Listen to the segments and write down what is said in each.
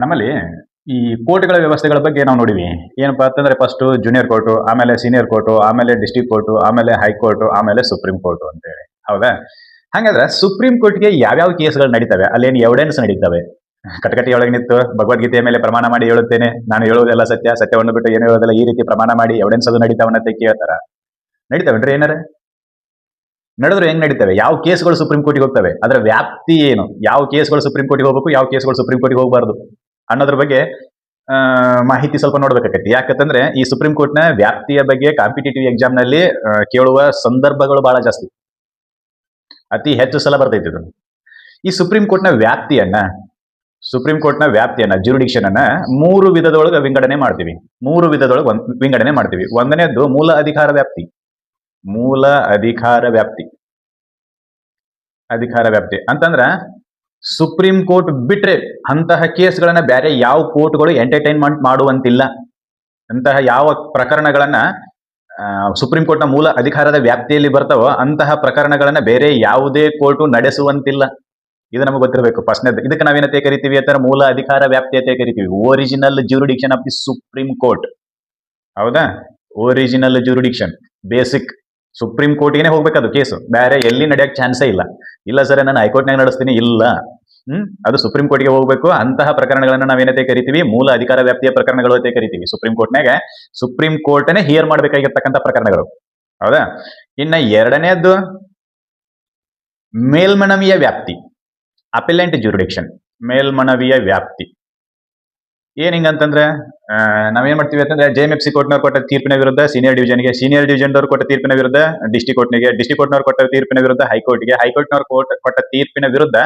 ನಮ್ಮಲ್ಲಿ ಈ ಕೋರ್ಟ್‌ಗಳ ವ್ಯವಸ್ಥೆಗಳ ಬಗ್ಗೆ ನಾವು ನೋಡಿವಿ. ಏನಪ್ಪಾ ಅಂತಂದ್ರೆ ಫಸ್ಟು ಜೂನಿಯರ್ ಕೋರ್ಟು, ಆಮೇಲೆ ಸೀನಿಯರ್ ಕೋರ್ಟು, ಆಮೇಲೆ ಡಿಸ್ಟ್ರಿಕ್ಟ್ ಕೋರ್ಟು, ಆಮೇಲೆ ಹೈಕೋರ್ಟು, ಆಮೇಲೆ ಸುಪ್ರೀಂ ಕೋರ್ಟು ಅಂತೇಳಿ. ಹೌದಾ? ಹಾಗಾದ್ರೆ ಸುಪ್ರೀಂ ಕೋರ್ಟ್‌ಗೆ ಯಾವ್ಯಾವ ಕೇಸ್‌ಗಳು ನಡೀತವೆ? ಅಲ್ಲೇನು ಎವಿಡೆನ್ಸ್ ನಡೀತವೆ? ಕಟಕಟೆಯೊಳಗೆ ನಿಂತು ಭಗವದ್ಗೀತೆಯ ಮೇಲೆ ಪ್ರಮಾಣ ಮಾಡಿ ಹೇಳುತ್ತೇನೆ. ನಾನು ಹೇಳುವುದೆಲ್ಲ ಸತ್ಯ, ಸತ್ಯವನ್ನು ಬಿಟ್ಟು ಏನು ಹೇಳೋದಿಲ್ಲ. ಈ ರೀತಿ ಪ್ರಮಾಣ ಮಾಡಿ ಎವಿಡೆನ್ಸ್ ಅದು ನಡೀತಾವನಂತ ಕೇಳ್ತಾರ. ನಡೀತಾವೇನ್ರಿ ಏನಾರ? ನಡೆದ್ರೆ ಹೆಂಗ್ ನಡೀತವೆ? ಯಾವ ಕೇಸ್‌ಗಳು ಸುಪ್ರೀಂ ಕೋರ್ಟ್‌ಗೆ ಹೋಗ್ತವೆ? ಅದರ ವ್ಯಾಪ್ತಿ ಏನು? ಯಾವ ಕೇಸ್‌ಗಳು ಸುಪ್ರೀಂ ಕೋರ್ಟ್‌ಗೆ ಹೋಗ್ಬೇಕು? ಯಾವ ಕೇಸ್‌ಗಳು ಸುಪ್ರೀಂ ಕೋರ್ಟ್‌ಗೆ ಹೋಗಬಾರದು? ಅನ್ನೋದ್ರ ಬಗ್ಗೆ ಮಾಹಿತಿ ಸ್ವಲ್ಪ ನೋಡ್ಬೇಕಾಗತ್ತೆ. ಯಾಕಂತಂದ್ರೆ ಈ ಸುಪ್ರೀಂ ಕೋರ್ಟ್‌ನ ವ್ಯಾಪ್ತಿಯ ಬಗ್ಗೆ ಕಾಂಪಿಟೇಟಿವ್ ಎಕ್ಸಾಮ್‌ನಲ್ಲಿ ಕೇಳುವ ಸಂದರ್ಭಗಳು ಬಹಳ ಜಾಸ್ತಿ. ಅತಿ ಹೆಚ್ಚು ಸಲ ಬರ್ತೈತಿ ಇದು. ಈ ಸುಪ್ರೀಂ ಕೋರ್ಟ್‌ನ ವ್ಯಾಪ್ತಿಯನ್ನ ಜ್ಯೂರಿಡಿಕ್ಷನ್ ಅನ್ನ 3 ವಿಧದೊಳಗೆ ವಿಂಗಡಣೆ ಮಾಡ್ತೀವಿ. 3 ವಿಧದೊಳಗೆ ವಿಂಗಡಣೆ ಮಾಡ್ತೀವಿ. ಒಂದನೇದ್ದು ಮೂಲ ಅಧಿಕಾರ ವ್ಯಾಪ್ತಿ. ಮೂಲ ಅಧಿಕಾರ ವ್ಯಾಪ್ತಿ. ಅಧಿಕಾರ ವ್ಯಾಪ್ತಿ ಅಂತಂದ್ರ ಸುಪ್ರೀಂ ಕೋರ್ಟ್ ಬಿಟ್ರೆ ಅಂತಹ ಕೇಸ್ಗಳನ್ನ ಬೇರೆ ಯಾವ ಕೋರ್ಟ್‌ಗಳು ಎಂಟರ್ಟೈನ್ಮೆಂಟ್ ಮಾಡುವಂತಿಲ್ಲ. ಅಂತಹ ಯಾವ ಪ್ರಕರಣಗಳನ್ನ ಸುಪ್ರೀಂ ಕೋರ್ಟ್‌ನ ಮೂಲ ಅಧಿಕಾರದ ವ್ಯಾಪ್ತಿಯಲ್ಲಿ ಬರ್ತಾವೋ ಅಂತಹ ಪ್ರಕರಣಗಳನ್ನ ಬೇರೆ ಯಾವುದೇ ಕೋರ್ಟು ನಡೆಸುವಂತಿಲ್ಲ. ಇದು ನಮಗೆ ಗೊತ್ತಿರಬೇಕು. ಫಸ್ಟ್ನೇದು ಇದಕ್ಕೆ ನಾವೇನಂತ ಕರಿತೀವಿ ಅಂತಾರೆ? ಮೂಲ ಅಧಿಕಾರ ವ್ಯಾಪ್ತಿ ಅಂತ ಕರಿತೀವಿ. Original jurisdiction of the supreme court. ಹೌದಾ? ಒರಿಜಿನಲ್ ಜ್ಯೂರಿಡಿಕ್ಷನ್ ಬೇಸಿಕ್ ಸುಪ್ರೀಂ ಕೋರ್ಟ್ಗೆ ಹೋಗ್ಬೇಕದು ಕೇಸು. ಬೇರೆ ಎಲ್ಲಿ ನಡೆಯಕ್ ಚಾನ್ಸೇ ಇಲ್ಲ. ಇಲ್ಲ ಸರ್ ನಾನು ಹೈಕೋರ್ಟ್ನಾಗ ನಡೆಸ್ತೀನಿ, ಇಲ್ಲ. ಅದು ಸುಪ್ರೀಂ ಕೋರ್ಟ್ಗೆ ಹೋಗ್ಬೇಕು. ಅಂತಹ ಪ್ರಕರಣಗಳನ್ನ ನಾವೇನಂತ ಕರಿತೀವಿ? ಮೂಲ ಅಧಿಕಾರ ವ್ಯಾಪ್ತಿಯ ಪ್ರಕರಣಗಳು ಅಂತ ಕರಿತೀವಿ. ಸುಪ್ರೀಂ ಕೋರ್ಟ್ನಾಗ ಸುಪ್ರೀಂ ಕೋರ್ಟ್ನೇ ಹಿಯರ್ ಮಾಡ್ಬೇಕಾಗಿರ್ತಕ್ಕಂಥ ಪ್ರಕರಣಗಳು. ಹೌದಾ? ಇನ್ನ ಎರಡನೇದ್ದು ಮೇಲ್ಮನವಿಯ ವ್ಯಾಪ್ತಿ, ಅಪೆಲೆಂಟ್ ಜ್ಯೂರಿಡಿಕ್ಷನ್. ಮೇಲ್ಮನವಿಯ ವ್ಯಾಪ್ತಿ ಏನ್ ಹಿಂಗಂತಂದ್ರೆ ನಾವೇನ್ ಮಾಡ್ತೀವಿ ಅಂತಂದ್ರೆ ಜೆಎಂಎಫ್ಸಿ ಕೋರ್ಟ್ನವ್ರು ಕೊಟ್ಟ ತೀರ್ಪಿನ ವಿರುದ್ಧ ಸೀನಿಯರ್ ಡಿವಿಷನ್ಗೆ, ಸೀನಿಯರ್ ಡಿವಿಷನ್ದವ್ರು ಕೊಟ್ಟ ತೀರ್ಪಿನ ವಿರುದ್ಧ ಡಿಸ್ಟ್ರಿಕ್ಟ್ ಕೋರ್ಟ್ನಿಗೆ, ಡಿಸ್ಟ್ರಿಕ್ಟ್ ಕೋರ್ಟ್ನವ್ರು ಕೊಟ್ಟ ತೀರ್ಪಿನ ವಿರುದ್ಧ ಹೈಕೋರ್ಟ್ಗೆ, ಹೈಕೋರ್ಟ್ನವ್ರು ಕೊಟ್ಟ ತೀರ್ಪಿನ ವಿರುದ್ಧ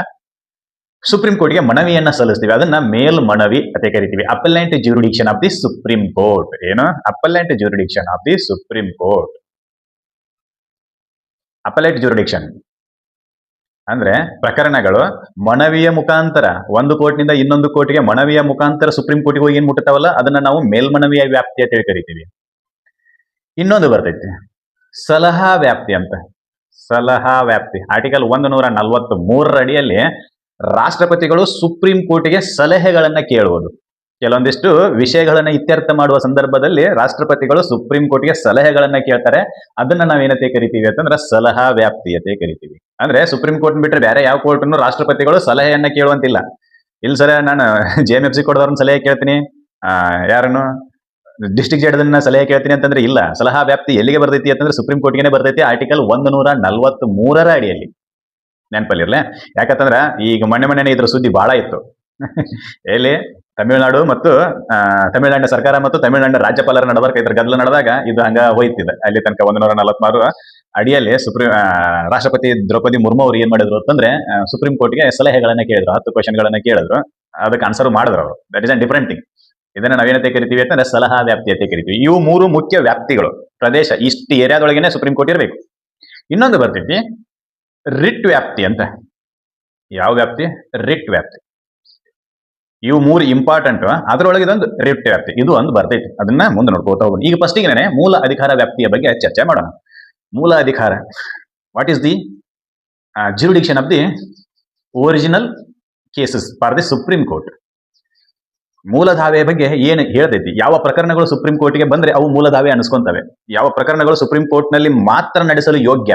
ಸುಪ್ರೀಂ ಕೋರ್ಟ್ಗೆ ಮನವಿಯನ್ನ ಸಲ್ಲಿಸ್ತೀವಿ. ಅದನ್ನ ಮೇಲ್ಮನವಿ ಅಂತ ಕರಿತೀವಿ. ಅಪೆಲೆಂಟ್ jurisdiction of the supreme court. ಏನು? ಅಪೆಲೆಂಟ್ jurisdiction of the supreme court. ಅಪೆಲೆಂಟ್ jurisdiction ಅಂದ್ರೆ ಪ್ರಕರಣಗಳು ಮನವಿಯ ಮುಖಾಂತರ ಒಂದು ಕೋರ್ಟ್ನಿಂದ ಇನ್ನೊಂದು ಕೋರ್ಟ್ಗೆ ಮನವಿಯ ಮುಖಾಂತರ ಸುಪ್ರೀಂ ಕೋರ್ಟ್ಗೆ ಹೋಗಿ ಏನ್ ಮುಟ್ಟತಾವಲ್ಲ ಅದನ್ನ ನಾವು ಮೇಲ್ಮನವಿಯ ವ್ಯಾಪ್ತಿ ಅಂತ ಹೇಳಿ ಕರಿತೀವಿ. ಇನ್ನೊಂದು ಬರ್ತೈತಿ ಸಲಹಾ ವ್ಯಾಪ್ತಿ ಅಂತ. ಸಲಹಾ ವ್ಯಾಪ್ತಿ ಆರ್ಟಿಕಲ್ 143 ಅಡಿಯಲ್ಲಿ ರಾಷ್ಟ್ರಪತಿಗಳು ಸುಪ್ರೀಂ ಕೋರ್ಟ್ಗೆ ಸಲಹೆಗಳನ್ನ ಕೇಳುವುದು. ಕೆಲವೊಂದಿಷ್ಟು ವಿಷಯಗಳನ್ನ ಇತ್ಯರ್ಥ ಮಾಡುವ ಸಂದರ್ಭದಲ್ಲಿ ರಾಷ್ಟ್ರಪತಿಗಳು ಸುಪ್ರೀಂ ಕೋರ್ಟ್ಗೆ ಸಲಹೆಗಳನ್ನ ಕೇಳ್ತಾರೆ. ಅದನ್ನ ನಾವೇನಂತೆ ಕರಿತೀವಿ ಅಂತಂದ್ರೆ ಸಲಹಾ ವ್ಯಾಪ್ತಿ ಅಂತ ಕರಿತೀವಿ. ಅಂದ್ರೆ ಸುಪ್ರೀಂ ಕೋರ್ಟ್ ಬಿಟ್ರೆ ಬೇರೆ ಯಾವ ಕೋರ್ಟ್ನು ರಾಷ್ಟ್ರಪತಿಗಳು ಸಲಹೆಯನ್ನ ಕೇಳುವಂತಿಲ್ಲ. ಇಲ್ಲ ಸರ್ ನಾನು ಜೆಎಂಎಫ್ಸಿ ಕೋರ್ಟ್ದವ್ರನ್ನ ಸಲಹೆ ಕೇಳ್ತೀನಿ, ಯಾರನ್ನು ಡಿಸ್ಟ್ರಿಕ್ಟ್ ಜಡ್ಜನ್ನ ಸಲಹೆ ಕೇಳ್ತೀನಿ ಅಂತಂದ್ರೆ ಇಲ್ಲ. ಸಲಹಾ ವ್ಯಾಪ್ತಿ ಎಲ್ಲಿಗೆ ಬರ್ತೈತಿ ಅಂತಂದ್ರೆ ಸುಪ್ರೀಂ ಕೋರ್ಟ್ಗೆ ಬರ್ತೈತಿ. ಆರ್ಟಿಕಲ್ 143 ಅಡಿಯಲ್ಲಿ ನೆನಪಲ್ಲಿರ್ಲೆ. ಯಾಕಂತಂದ್ರ ಈಗ ಮೊನ್ನೆ ಇದ್ರ ಸುದ್ದಿ ಬಹಳ ಇತ್ತು. ಎಲ್ಲಿ ತಮಿಳುನಾಡು ಮತ್ತು ತಮಿಳುನಾಡಿನ ಸರ್ಕಾರ ಮತ್ತು ತಮಿಳುನಾಡಿನ ರಾಜ್ಯಪಾಲರ ನಡಬರ್ಕ ಇದ್ರ ಗದ್ದಲ ನಡೆದಾಗ ಇದು ಹಂಗ ಹೋಯ್ತಿದೆ. ಅಲ್ಲಿ ತನಕ 143 ಅಡಿಯಲ್ಲಿ ರಾಷ್ಟ್ರಪತಿ ದ್ರೌಪದಿ ಮುರ್ಮು ಅವ್ರು ಏನ್ ಮಾಡಿದ್ರು ಅಂತಂದ್ರೆ ಸುಪ್ರೀಂ ಕೋರ್ಟ್ಗೆ ಸಲಹೆಗಳನ್ನ ಕೇಳಿದ್ರು. 10 ಕ್ವಶನ್ಗಳನ್ನ ಕೇಳಿದ್ರು. ಅದಕ್ಕೆ ಆನ್ಸರ್ ಮಾಡಿದ್ರು ಅವರು. That is a different thing. ಇದನ್ನ ನಾವೇನಂತ ಕರಿತೀವಿ ಅಂತಂದ್ರೆ ಸಲಹಾ ವ್ಯಾಪ್ತಿ ಅಂತ ಕರಿತೀವಿ. ಇವು 3 ಮುಖ್ಯ ವ್ಯಾಪ್ತಿಗಳು. ಪ್ರದೇಶ ಇಷ್ಟು ಏರಿಯಾದೊಳಗೇನೆ ಸುಪ್ರೀಂ ಕೋರ್ಟ್ ಇರಬೇಕು. ಇನ್ನೊಂದು ಬರ್ತೈತಿ ರಿಟ್ ವ್ಯಾಪ್ತಿ ಅಂತ. ಯಾವ ವ್ಯಾಪ್ತಿ? ರಿಟ್ ವ್ಯಾಪ್ತಿ. ಇವು 3 ಇಂಪಾರ್ಟೆಂಟ್. ಅದರೊಳಗೆ ಇದೊಂದು ರಿಟ್ ವ್ಯಾಪ್ತಿ. ಇದು ಒಂದು ಬರ್ತೈತಿ. ಅದನ್ನ ಮುಂದೆ ನೋಡ್ಕೋತಾ ಹೋಗೋಣ. ಈಗ ಫಸ್ಟಿಗೆ ಮೂಲ ಅಧಿಕಾರ ವ್ಯಾಪ್ತಿಯ ಬಗ್ಗೆ ಚರ್ಚೆ ಮಾಡೋಣ. ಮೂಲ ಅಧಿಕಾರ, what is the jurisdiction of the original cases for the supreme court. ಮೂಲ ದಾವೆಯ ಬಗ್ಗೆ ಏನು ಹೇಳ್ತೈತಿ? ಯಾವ ಪ್ರಕರಣಗಳು ಸುಪ್ರೀಂ ಕೋರ್ಟ್ಗೆ ಬಂದ್ರೆ ಅವು ಮೂಲ ದಾವೆ ಅನಿಸ್ಕೊಂತವೆ. ಯಾವ ಪ್ರಕರಣಗಳು ಸುಪ್ರೀಂ ಕೋರ್ಟ್ ನಲ್ಲಿ ಮಾತ್ರ ನಡೆಸಲು ಯೋಗ್ಯ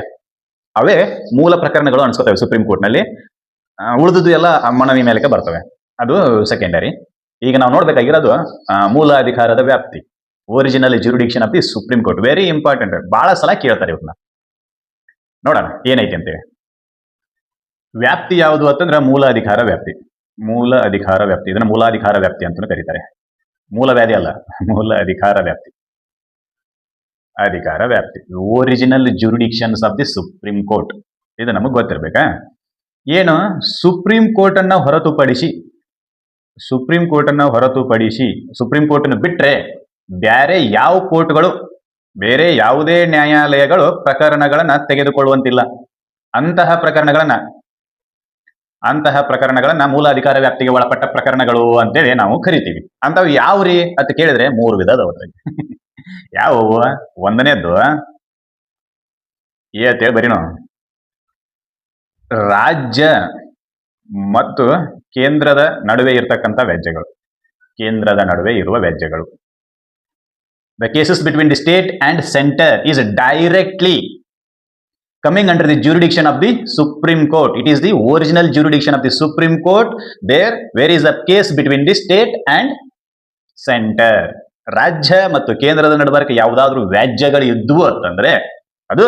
ಅವೇ ಮೂಲ ಪ್ರಕರಣಗಳು ಅನ್ಸ್ಕೊತವೆ ಸುಪ್ರೀಂ ಕೋರ್ಟ್ ನಲ್ಲಿ. ಉಳಿದುದು ಎಲ್ಲ ಮನವಿ ಮೇಲಕ್ಕೆ ಬರ್ತವೆ. ಅದು ಸೆಕೆಂಡರಿ. ಈಗ ನಾವು ನೋಡ್ಬೇಕಾಗಿರೋದು ಮೂಲ ಅಧಿಕಾರದ ವ್ಯಾಪ್ತಿ, original jurisdiction of the supreme court. Very important. ಬಹಳ ಸಲ ಕೇಳ್ತಾರೆ ಇವ್ರನ್ನ. ನೋಡೋಣ ಏನೈತಿ ಅಂತೇಳಿ. ವ್ಯಾಪ್ತಿ ಯಾವುದು ಅಂತಂದ್ರೆ ಮೂಲ ಅಧಿಕಾರ ವ್ಯಾಪ್ತಿ. ಮೂಲ ಅಧಿಕಾರ ವ್ಯಾಪ್ತಿ. ಇದನ್ನ ಮೂಲಾಧಿಕಾರ ವ್ಯಾಪ್ತಿ ಅಂತ ಕರೀತಾರೆ. ಮೂಲ ವ್ಯಾಧಿ ಅಲ್ಲ, ಮೂಲ ಅಧಿಕಾರ ವ್ಯಾಪ್ತಿ. ಅಧಿಕಾರ ವ್ಯಾಪ್ತಿ, original jurisdictions of the supreme court. ಇದು ನಮಗ್ ಗೊತ್ತಿರ್ಬೇಕಾ? ಏನು? ಸುಪ್ರೀಂ ಕೋರ್ಟ್ ಅನ್ನ ಹೊರತುಪಡಿಸಿ ಸುಪ್ರೀಂ ಕೋರ್ಟ್ ಬಿಟ್ರೆ ಬೇರೆ ಯಾವ ಕೋರ್ಟ್ಗಳು, ಬೇರೆ ಯಾವುದೇ ನ್ಯಾಯಾಲಯಗಳು ಪ್ರಕರಣಗಳನ್ನ ತೆಗೆದುಕೊಳ್ಳುವಂತಿಲ್ಲ. ಅಂತಹ ಪ್ರಕರಣಗಳನ್ನ ಮೂಲ ಅಧಿಕಾರ ವ್ಯಾಪ್ತಿಗೆ ಒಳಪಟ್ಟ ಪ್ರಕರಣಗಳು ಅಂತೇಳಿ ನಾವು ಕರಿತೀವಿ. ಅಂತವ್ ಯಾವ್ರಿ ಅಂತ ಕೇಳಿದ್ರೆ 3 ವಿಧದವ್ರಿ. ಯಾವುವು? ಒಂದನೇದ್ದು ಏತೇಳಿ ಬರೀನು ರಾಜ್ಯ ಮತ್ತು ಕೇಂದ್ರದ ನಡುವೆ ಇರತಕ್ಕಂಥ ವ್ಯಾಜ್ಯಗಳು. ಕೇಂದ್ರದ ನಡುವೆ ಇರುವ ವ್ಯಾಜ್ಯಗಳು. The cases between the state and center is directly coming under the jurisdiction of the Supreme Court. It is the original jurisdiction of the Supreme Court. There, where is the case between the state and center. ರಾಜ್ಯ ಮತ್ತು ಕೇಂದ್ರದ ನಡುವೆ ಯಾವುದಾದ್ರೂ ವ್ಯಾಜ್ಯಗಳು ಇದ್ವು ಅಂತಂದ್ರೆ ಅದು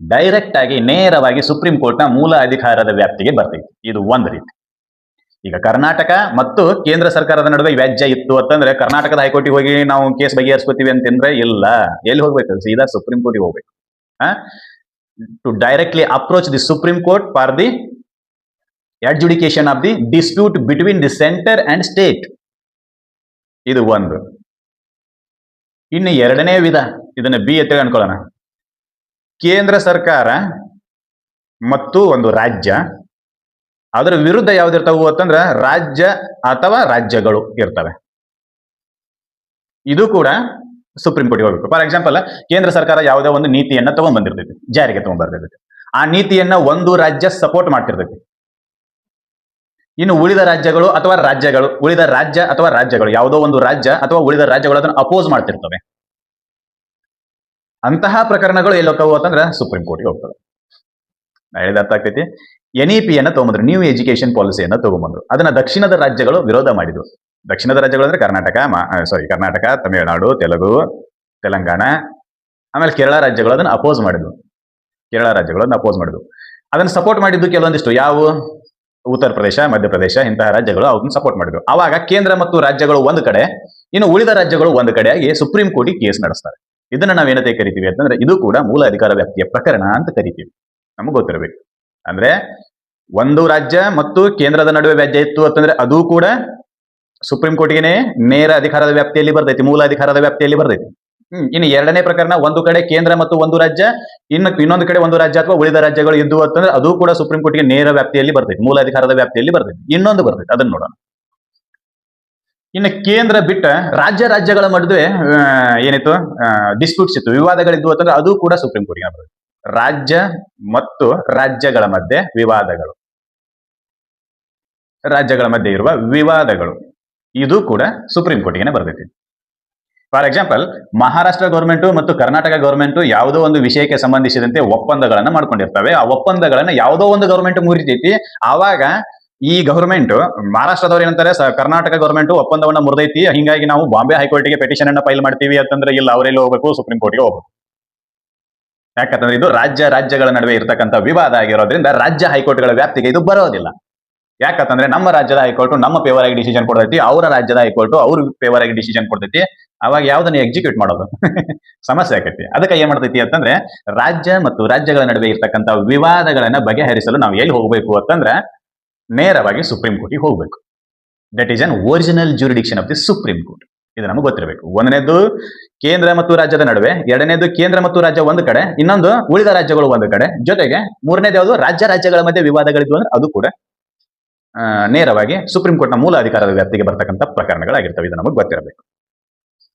direct ಆಗಿ ನೇರವಾಗಿ ಸುಪ್ರೀಂ ಕೋರ್ಟ್ನ ಮೂಲ ಅಧಿಕಾರದ ವ್ಯಾಪ್ತಿಗೆ ಬರ್ತೈತಿ. ಇದು ಒಂದು ರೀತಿ. ಈಗ ಕರ್ನಾಟಕ ಮತ್ತು ಕೇಂದ್ರ ಸರ್ಕಾರದ ನಡುವೆ ವ್ಯಾಜ್ಯ ಇತ್ತು ಅಂತಂದ್ರೆ ಕರ್ನಾಟಕದ ಹೈಕೋರ್ಟಿಗೆ ಹೋಗಿ ನಾವು ಕೇಸ್ ಬಗೆಹರಿಸ್ಕೋತೀವಿ ಅಂತಂದ್ರೆ ಇಲ್ಲ. ಎಲ್ಲಿ ಹೋಗ್ಬೇಕು? ಸೀದಾ ಸುಪ್ರೀಂ ಕೋರ್ಟಿಗೆ ಹೋಗ್ಬೇಕು. To directly approach the supreme court for the adjudication of the dispute between the centre and state. ಇದು ಒಂದು. ಇನ್ನು ಎರಡನೇ ವಿಧ, ಇದನ್ನ ಬಿ ಎತ್ತೇಳಿ ಅನ್ಕೊಳ್ಳೋಣ. ಕೇಂದ್ರ ಸರ್ಕಾರ ಮತ್ತು ಒಂದು ರಾಜ್ಯ, ಅದರ ವಿರುದ್ಧ ಯಾವ್ದಿರ್ತಾವು ಅಂತಂದ್ರ ರಾಜ್ಯ ಅಥವಾ ರಾಜ್ಯಗಳು ಇರ್ತವೆ. ಇದು ಕೂಡ ಸುಪ್ರೀಂ ಕೋರ್ಟ್ಗೆ ಹೋಗ್ಬೇಕು. ಫಾರ್ ಎಕ್ಸಾಂಪಲ್, ಕೇಂದ್ರ ಸರ್ಕಾರ ಯಾವುದೇ ಒಂದು ನೀತಿಯನ್ನ ತಗೊಂಡ್ಬಂದಿರ್ತೈತಿ, ಜಾರಿಗೆ ತಗೊಂಡ್ಬರ್ತಿರ್ತೈತಿ. ಆ ನೀತಿಯನ್ನ ಒಂದು ರಾಜ್ಯ ಸಪೋರ್ಟ್ ಮಾಡ್ತಿರ್ತೈತಿ. ಇನ್ನು ಉಳಿದ ರಾಜ್ಯಗಳು ಅಥವಾ ರಾಜ್ಯಗಳು, ಉಳಿದ ರಾಜ್ಯ ಅಥವಾ ರಾಜ್ಯಗಳು, ಯಾವುದೋ ಒಂದು ರಾಜ್ಯ ಅಥವಾ ಉಳಿದ ರಾಜ್ಯಗಳು ಅದನ್ನು ಅಪೋಸ್ ಮಾಡ್ತಿರ್ತವೆ. ಅಂತಹ ಪ್ರಕರಣಗಳು ಎಲ್ಲಿ ಹೋಗ್ತಾವು ಅಂತಂದ್ರೆ ಸುಪ್ರೀಂ ಕೋರ್ಟ್ಗೆ ಹೋಗ್ತವೆ. ಹೇಳಿದ ಅರ್ಥ ಆಗ್ತೈತಿ. NEP ಅನ್ನ ತಗೊಂಡ್ರು, ನ್ಯೂ ಎಜುಕೇಶನ್ ಪಾಲಿಸಿಯನ್ನ ತಗೊಂಡ್ಬಂದ್ರು. ಅದನ್ನ ದಕ್ಷಿಣದ ರಾಜ್ಯಗಳು ವಿರೋಧ ಮಾಡಿದ್ರು. ದಕ್ಷಿಣದ ರಾಜ್ಯಗಳು ಅಂದ್ರೆ ಕರ್ನಾಟಕ, ತಮಿಳುನಾಡು, ತೆಲಂಗಾಣ, ಆಮೇಲೆ ಕೇರಳ ರಾಜ್ಯಗಳು ಅದನ್ನ ಅಪೋಸ್ ಮಾಡಿದ್ವು. ಅದನ್ನ ಸಪೋರ್ಟ್ ಮಾಡಿದ್ದು ಕೆಲವೊಂದಿಷ್ಟು, ಯಾವ ಉತ್ತರ ಪ್ರದೇಶ, ಮಧ್ಯಪ್ರದೇಶ ಇಂತಹ ರಾಜ್ಯಗಳು ಅದನ್ನ ಸಪೋರ್ಟ್ ಮಾಡಿದ್ವು. ಅವಾಗ ಕೇಂದ್ರ ಮತ್ತು ರಾಜ್ಯಗಳು ಒಂದು ಕಡೆ, ಇನ್ನು ಉಳಿದ ರಾಜ್ಯಗಳು ಒಂದು ಕಡೆಯಾಗಿ ಸುಪ್ರೀಂ ಕೋರ್ಟಿಗೆ ಕೇಸ್ ನಡೆಸ್ತಾರೆ. ಇದನ್ನ ನಾವೇನಂತ ಕರಿತೀವಿ ಅಂತಂದ್ರೆ ಇದು ಕೂಡ ಮೂಲ ಅಧಿಕಾರ ವ್ಯಾಪ್ತಿಯ ಪ್ರಕರಣ ಅಂತ ಕರಿತೀವಿ. ನಮಗೆ ಗೊತ್ತಿರಬೇಕು. ಅಂದ್ರೆ ಒಂದು ರಾಜ್ಯ ಮತ್ತು ಕೇಂದ್ರದ ನಡುವೆ ವ್ಯಾಜ್ಯ ಇತ್ತು ಅಂತಂದ್ರೆ ಅದು ಕೂಡ ಸುಪ್ರೀಂ ಕೋರ್ಟ್ಗೆ ನೇರ ಅಧಿಕಾರದ ವ್ಯಾಪ್ತಿಯಲ್ಲಿ ಬರ್ತೈತಿ, ಮೂಲ ಅಧಿಕಾರದ ವ್ಯಾಪ್ತಿಯಲ್ಲಿ ಬರ್ತೈತಿ. ಇನ್ನು ಎರಡನೇ ಪ್ರಕರಣ, ಒಂದು ಕಡೆ ಕೇಂದ್ರ ಮತ್ತು ಒಂದು ರಾಜ್ಯ, ಇನ್ನೊಂದು ಕಡೆ ಒಂದು ರಾಜ್ಯ ಅಥವಾ ಉಳಿದ ರಾಜ್ಯಗಳು ಇದ್ದು ಅಂತಂದ್ರೆ ಅದು ಕೂಡ ಸುಪ್ರೀಂ ಕೋರ್ಟ್ಗೆ ನೇರ ವ್ಯಾಪ್ತಿಯಲ್ಲಿ ಬರ್ತೈತಿ, ಮೂಲ ಅಧಿಕಾರದ ವ್ಯಾಪ್ತಿಯಲ್ಲಿ ಬರ್ತೈತಿ. ಇನ್ನೊಂದು ಬರ್ತೈತಿ, ಅದನ್ನ ನೋಡೋಣ. ಇನ್ನು ಕೇಂದ್ರ ಬಿಟ್ಟ ರಾಜ್ಯಗಳ ನಡುವೆ ಏನಿತ್ತು ಡಿಸ್ಪ್ಯೂಟ್ಸ್ ಇತ್ತು, ವಿವಾದಗಳಿದ್ವು ಅಂತಂದ್ರೆ ಅದು ಕೂಡ ಸುಪ್ರೀಂ ಕೋರ್ಟ್ಗೆ ಬರ್ತೈತಿ. ರಾಜ್ಯ ಮತ್ತು ರಾಜ್ಯಗಳ ಮಧ್ಯೆ ಇರುವ ವಿವಾದಗಳು ಇದು ಕೂಡ ಸುಪ್ರೀಂ ಕೋರ್ಟ್ಗೆ ಬರ್ತೈತಿ. ಫಾರ್ ಎಕ್ಸಾಂಪಲ್, ಮಹಾರಾಷ್ಟ್ರ ಗೌರ್ಮೆಂಟ್ ಮತ್ತು ಕರ್ನಾಟಕ ಗೌರ್ಮೆಂಟ್ ಯಾವುದೋ ಒಂದು ವಿಷಯಕ್ಕೆ ಸಂಬಂಧಿಸಿದಂತೆ ಒಪ್ಪಂದಗಳನ್ನ ಮಾಡ್ಕೊಂಡಿರ್ತವೆ. ಆ ಒಪ್ಪಂದಗಳನ್ನ ಯಾವುದೋ ಒಂದು ಗೌರ್ಮೆಂಟ್ ಮುರಿತೈತಿ. ಆವಾಗ ಈ ಗೌರ್ಮೆಂಟ್, ಮಹಾರಾಷ್ಟ್ರದವ್ರು ಏನಂತಾರೆ, ಕರ್ನಾಟಕ ಗೌರ್ಮೆಂಟ್ ಒಪ್ಪಂದವನ್ನ ಮುರಿದೈತಿ, ಹಿಂಗಾಗಿ ನಾವು ಬಾಂಬೆ ಹೈಕೋರ್ಟ್ಗೆ ಪೆಟಿಷನ್ ಅನ್ನ ಫೈಲ್ ಮಾಡ್ತೀವಿ ಅಂತಂದ್ರೆ ಇಲ್ಲ, ಅವರೆಲ್ಲಿ ಹೋಗ್ಬೇಕು? ಸುಪ್ರೀಂ ಕೋರ್ಟ್ಗೆ ಹೋಗ್ಬೇಕು. ಯಾಕಂತಂದ್ರೆ ಇದು ರಾಜ್ಯಗಳ ನಡುವೆ ಇರತಕ್ಕಂಥ ವಿವಾದ ಆಗಿರೋದ್ರಿಂದ ರಾಜ್ಯ ಹೈಕೋರ್ಟ್ಗಳ ವ್ಯಾಪ್ತಿಗೆ ಇದು ಬರೋದಿಲ್ಲ. ಯಾಕಂತಂದ್ರೆ ನಮ್ಮ ರಾಜ್ಯದ ಹೈಕೋರ್ಟ್ ನಮ್ಮ ಫೇವರ್ ಆಗಿ ಡಿಸಿಷನ್ ಕೊಡ್ತೈತಿ, ಅವರ ರಾಜ್ಯದ ಹೈಕೋರ್ಟ್ ಅವ್ರ ಫೇವರ್ ಆಗಿ ಡಿಸಿಷನ್ ಕೊಡ್ತೈತಿ. ಅವಾಗ ಯಾವ್ದನ್ನ ಎಕ್ಸಿಕ್ಯೂಟ್ ಮಾಡೋದು ಸಮಸ್ಯೆ ಆಕೈತಿ. ಅದಕ್ಕೆ ಏನ್ ಮಾಡ್ತೈತಿ ಅಂತಂದ್ರೆ ರಾಜ್ಯ ಮತ್ತು ರಾಜ್ಯಗಳ ನಡುವೆ ಇರ್ತಕ್ಕಂಥ ವಿವಾದಗಳನ್ನ ಬಗೆಹರಿಸಲು ನಾವು ಎಲ್ಲಿ ಹೋಗ್ಬೇಕು ಅಂತಂದ್ರೆ ನೇರವಾಗಿ ಸುಪ್ರೀಂ ಕೋರ್ಟ್ಗೆ ಹೋಗ್ಬೇಕು. That is an original jurisdiction of the supreme court. ಇದು ನಮಗೆ ಗೊತ್ತಿರಬೇಕು. ಒಂದನೇದು ಕೇಂದ್ರ ಮತ್ತು ರಾಜ್ಯದ ನಡುವೆ, ಎರಡನೇದು ಕೇಂದ್ರ ಮತ್ತು ರಾಜ್ಯ ಒಂದು ಕಡೆ, ಇನ್ನೊಂದು ಉಳಿದ ರಾಜ್ಯಗಳು ಒಂದು ಕಡೆ, ಜೊತೆಗೆ ಮೂರನೇದು ಯಾವುದು ರಾಜ್ಯಗಳ ಮಧ್ಯೆ ವಿವಾದಗಳಿದ್ವು ಅಂದ್ರೆ ಅದು ಕೂಡ ನೇರವಾಗಿ ಸುಪ್ರೀಂ ಕೋರ್ಟ್ನ ಮೂಲ ಅಧಿಕಾರದ ವ್ಯಾಪ್ತಿಗೆ ಬರ್ತಕ್ಕಂಥ ಪ್ರಕರಣಗಳಾಗಿರ್ತವೆ. ಇದು ನಮಗೆ ಗೊತ್ತಿರಬೇಕು.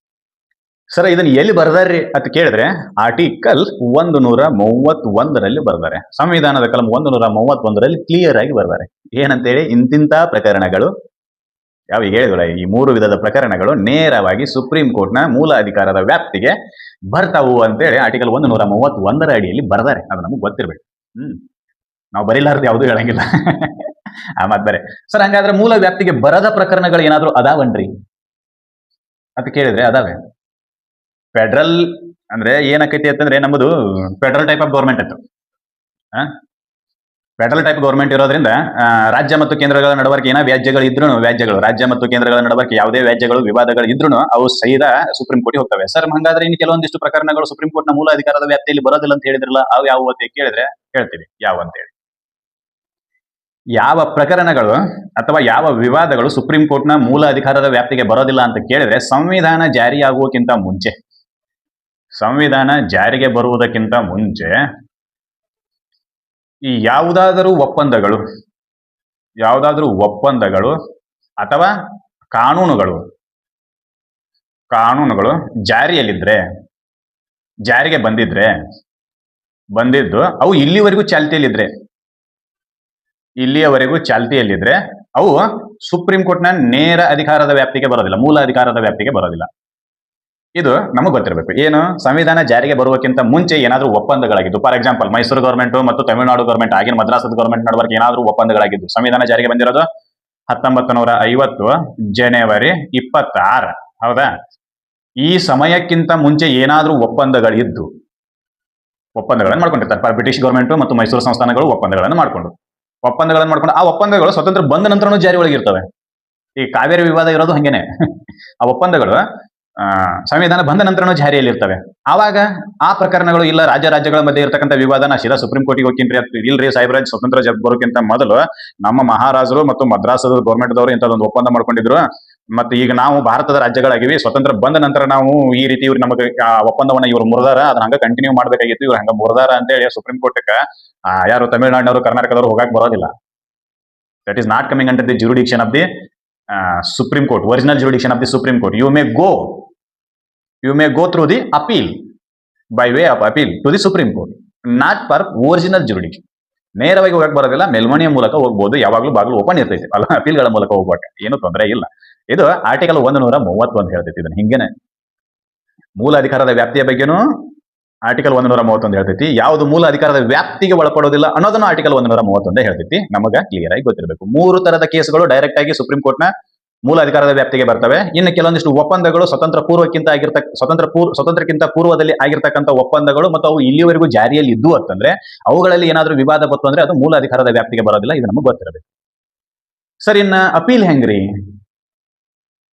ಸರ್, ಇದನ್ನ ಎಲ್ಲಿ ಬರ್ದಾರ್ರಿ ಅಂತ ಕೇಳಿದ್ರೆ ಆರ್ಟಿಕಲ್ 131ರಲ್ಲಿ ಬರ್ದಾರೆ. ಸಂವಿಧಾನದ ಕಲಂ 131ರಲ್ಲಿ ಕ್ಲಿಯರ್ ಆಗಿ ಬರ್ದಾರೆ. ಏನಂತೇಳಿ, ಇಂತಿಂತ ಪ್ರಕರಣಗಳು ಯಾವ ಹೇಳಿದ್ರೆ ಈ ಮೂರು ವಿಧದ ಪ್ರಕರಣಗಳು ನೇರವಾಗಿ ಸುಪ್ರೀಂ ಕೋರ್ಟ್ನ ಮೂಲ ಅಧಿಕಾರದ ವ್ಯಾಪ್ತಿಗೆ ಬರ್ತಾವು ಅಂತೇಳಿ ಆರ್ಟಿಕಲ್ 131ರ ಅಡಿಯಲ್ಲಿ ಬರ್ದಾರೆ. ಅದು ನಮಗೆ ಗೊತ್ತಿರ್ಬೇಕು. ನಾವು ಬರೀಲಾರ್ದು ಯಾವುದು ಹೇಳಂಗಿಲ್ಲ. ಮತ್ ಬೇರೆ ಸರ್, ಹಂಗಾದ್ರೆ ಮೂಲ ವ್ಯಾಪ್ತಿಗೆ ಬರದ ಪ್ರಕರಣಗಳು ಏನಾದ್ರು ಅದಾವನ್ರಿ ಅಂತ ಕೇಳಿದ್ರೆ ಅದಾವೆ. ಫೆಡರಲ್ ಅಂದ್ರೆ ಏನಕ್ಕೈತಿ ಅಂತಂದ್ರೆ ನಮ್ಮದು ಫೆಡರಲ್ ಟೈಪ್ ಆಫ್ ಗೌರ್ಮೆಂಟ್ ಇತ್ತು. ಫೆಡರಲ್ ಟೈಪ್ ಗೌರ್ಮೆಂಟ್ ಇರೋದ್ರಿಂದ ರಾಜ್ಯ ಮತ್ತು ಕೇಂದ್ರಗಳ ನಡವಳಿಕೆ ವ್ಯಾಜ್ಯಗಳು ಇದ್ರೂ ರಾಜ್ಯ ಮತ್ತು ಕೇಂದ್ರಗಳ ನಡವಳಿಕೆ ಯಾವುದೇ ವ್ಯಾಜ್ಯಗಳು ವಿವಾದಗಳು ಇದ್ರೂ ಅವು ಸಹಿತ ಸುಪ್ರೀಂ ಕೋರ್ಟ್ಗೆ ಹೋಗ್ತವೆ. ಸರ್, ಹಂಗಾದ್ರೆ ಇನ್ನು ಕೆಲವೊಂದಿಷ್ಟು ಪ್ರಕರಣಗಳು ಸುಪ್ರೀಂ ಕೋರ್ಟ್ನ ಮೂಲ ಅಧಿಕಾರದ ವ್ಯಾಪ್ತಿಯಲ್ಲಿ ಬರೋದಿಲ್ಲ ಅಂತ ಹೇಳಿದ್ರಲ್ಲ, ಅವು ಯಾವ ಅಂತ ಕೇಳಿದ್ರೆ ಹೇಳ್ತೀವಿ ಯಾವ ಅಂತ ಹೇಳಿ. ಯಾವ ಪ್ರಕರಣಗಳು ಅಥವಾ ಯಾವ ವಿವಾದಗಳು ಸುಪ್ರೀಂ ಕೋರ್ಟ್ನ ಮೂಲ ಅಧಿಕಾರದ ವ್ಯಾಪ್ತಿಗೆ ಬರೋದಿಲ್ಲ ಅಂತ ಕೇಳಿದ್ರೆ, ಸಂವಿಧಾನ ಜಾರಿಯಾಗುವಕ್ಕಿಂತ ಮುಂಚೆ, ಸಂವಿಧಾನ ಜಾರಿಗೆ ಬರುವುದಕ್ಕಿಂತ ಮುಂಚೆ ಈ ಯಾವುದಾದರೂ ಒಪ್ಪಂದಗಳು ಅಥವಾ ಕಾನೂನುಗಳು ಜಾರಿಗೆ ಬಂದಿದ್ದು ಅವು ಇಲ್ಲಿಯವರೆಗೂ ಚಾಲ್ತಿಯಲ್ಲಿದ್ರೆ ಅವು ಸುಪ್ರೀಂ ಕೋರ್ಟ್ನ ನೇರ ಅಧಿಕಾರದ ವ್ಯಾಪ್ತಿಗೆ ಬರೋದಿಲ್ಲ, ಮೂಲ ಅಧಿಕಾರದ ವ್ಯಾಪ್ತಿಗೆ ಬರೋದಿಲ್ಲ. ಇದು ನಮಗೆ ಗೊತ್ತಿರಬೇಕು. ಏನು, ಸಂವಿಧಾನ ಜಾರಿಗೆ ಬರುವಕ್ಕಿಂತ ಮುಂಚೆ ಏನಾದರೂ ಒಪ್ಪಂದಗಳಾಗಿದ್ದು, ಫಾರ್ ಎಕ್ಸಾಂಪಲ್ ಮೈಸೂರು ಗವರ್ಮೆಂಟ್ ಮತ್ತು ತಮಿಳುನಾಡು ಗವರ್ಮೆಂಟ್, ಆಗಿನ ಮದ್ರಾಸದ ಗವರ್ಮೆಂಟ್ ನಡುವರೆಗೆ ಏನಾದರೂ ಒಪ್ಪಂದಗಳಾಗಿದ್ದು, ಸಂವಿಧಾನ ಜಾರಿಗೆ ಬಂದಿರೋದು 1950 ಜನವರಿ 26, ಹೌದಾ? ಈ ಸಮಯಕ್ಕಿಂತ ಮುಂಚೆ ಏನಾದರೂ ಒಪ್ಪಂದಗಳನ್ನು ಮಾಡ್ಕೊಂಡಿರ್ತಾರೆ. ಬ್ರಿಟಿಷ್ ಗವರ್ಮೆಂಟ್ ಮತ್ತು ಮೈಸೂರು ಸಂಸ್ಥಾನಗಳು ಒಪ್ಪಂದಗಳನ್ನು ಮಾಡ್ಕೊಂಡು ಆ ಒಪ್ಪಂದಗಳು ಸ್ವತಂತ್ರ ಬಂದ ನಂತರನೂ ಜಾರಿ ಒಳಗಿರ್ತವೆ. ಈ ಕಾವೇರಿ ವಿವಾದ ಇರೋದು ಹಂಗೇನೆ. ಆ ಒಪ್ಪಂದಗಳು ಸಂವಿಧಾನ ಬಂದ ನಂತರನೂ ಜಾರಿಯಲ್ಲಿ ಇರ್ತವೆ. ಆವಾಗ ಆ ಪ್ರಕರಣಗಳು ಇಲ್ಲ, ರಾಜ್ಯಗಳ ಮಧ್ಯೆ ಇರತಕ್ಕಂಥ ವಿವಾದನ ಸೀದಾ ಸುಪ್ರೀಂ ಕೋರ್ಟಿಗೆ ಹೋಗ್ತೀನಿ ಇಲ್ರಿ ಸಾಹೇಬ್ರಾಜ್, ಸ್ವತಂತ್ರ ಬರೋಕ್ಕಿಂತ ಮೊದಲು ನಮ್ಮ ಮಹಾರಾಜರು ಮತ್ತು ಮದ್ರಾಸದ ಗೌರ್ಮೆಂಟ್ ದವರು ಇಂಥದೊಂದು ಒಪ್ಪಂದ ಮಾಡ್ಕೊಂಡಿದ್ರು. ಮತ್ತೆ ಈಗ ನಾವು ಭಾರತದ ರಾಜ್ಯಗಳಾಗಿವಿ, ಸ್ವತಂತ್ರ ಬಂದ ನಂತರ ನಾವು ಈ ರೀತಿ ಇವ್ರು ನಮಗೆ ಆ ಒಪ್ಪಂದವನ್ನ ಇವ್ರು ಮುರಿದಾರ, ಅದನ್ನ ಹಂಗ ಕಂಟಿನ್ಯೂ ಮಾಡ್ಬೇಕಾಗಿತ್ತು, ಇವ್ರು ಹಂಗ ಮುರಿದಾರ ಅಂತ ಹೇಳಿ ಸುಪ್ರೀಂ ಕೋರ್ಟ್ಗೆ ಯಾರು ತಮಿಳುನಾಡಿನವರು ಕರ್ನಾಟಕದವರು ಹೋಗಕ್ ಬರೋದಿಲ್ಲ. That is not coming under the jurisdiction of the supreme court, original jurisdiction of the supreme court. You may go through the appeal, by way of appeal to the Supreme Court, not for original jurisdiction. ನೇರವಾಗಿ ಹೋಗಕ್ಕೆ ಬರೋದಿಲ್ಲ, ಮೇಲ್ಮನೆಯ ಮೂಲಕ ಹೋಗ್ಬೋದು, ಯಾವಾಗಲೂ ಬಾಗಿಲು open ಇರ್ತೈತಿ, ಅಲ್ಲ ಅಪೀಲ್ಗಳ ಮೂಲಕ ಹೋಗ್ಬೇಕು, ಏನು ತೊಂದರೆ ಇಲ್ಲ. ಇದು ಆರ್ಟಿಕಲ್ 131 ಹೇಳ್ತೈತಿ. ಇದನ್ನ ಹಿಂಗೇನೆ ಮೂಲ ಅಧಿಕಾರದ ವ್ಯಾಪ್ತಿಯ ಬಗ್ಗೆನೂ ಆರ್ಟಿಕಲ್ 131 ಹೇಳ್ತೈತಿ. ಯಾವುದು ಮೂಲ ಅಧಿಕಾರದ ವ್ಯಾಪ್ತಿಗೆ ಒಳಪಡೋದಿಲ್ಲ ಅನ್ನೋದನ್ನು ಆರ್ಟಿಕಲ್ 131 ಹೇಳ್ತೈತಿ. ನಮಗ ಕ್ಲಿಯರ್ ಆಗಿ ಗೊತ್ತಿರಬೇಕು. 3 ತರದ ಕೇಸ್ಗಳು ಡೈರೆಕ್ಟ್ ಆಗಿ ಸುಪ್ರೀಂ ಕೋರ್ಟ್ನ ಮೂಲ ಅಧಿಕಾರದ ವ್ಯಾಪ್ತಿಗೆ ಬರ್ತವೆ. ಇನ್ನು ಕೆಲವೊಂದಿಷ್ಟು ಒಪ್ಪಂದಗಳು ಸ್ವತಂತ್ರಕ್ಕಿಂತ ಪೂರ್ವದಲ್ಲಿ ಆಗಿರ್ತಕ್ಕಂಥ ಒಪ್ಪಂದಗಳು ಮತ್ತು ಅವು ಇಲ್ಲಿವರೆಗೂ ಜಾರಿಯಲ್ಲಿ ಇದ್ದು ಅಂತಂದ್ರೆ ಅವುಗಳಲ್ಲಿ ಏನಾದರೂ ವಿವಾದ ಬಂತು ಅಂದ್ರೆ ಅದು ಮೂಲ ಅಧಿಕಾರದ ವ್ಯಾಪ್ತಿಗೆ ಬರೋದಿಲ್ಲ. ಇದು ನಮಗೆ ಗೊತ್ತಿರಬೇಕು. ಸರ್, ಇನ್ನ ಅಪೀಲ್ ಹೆಂಗ್ರಿ?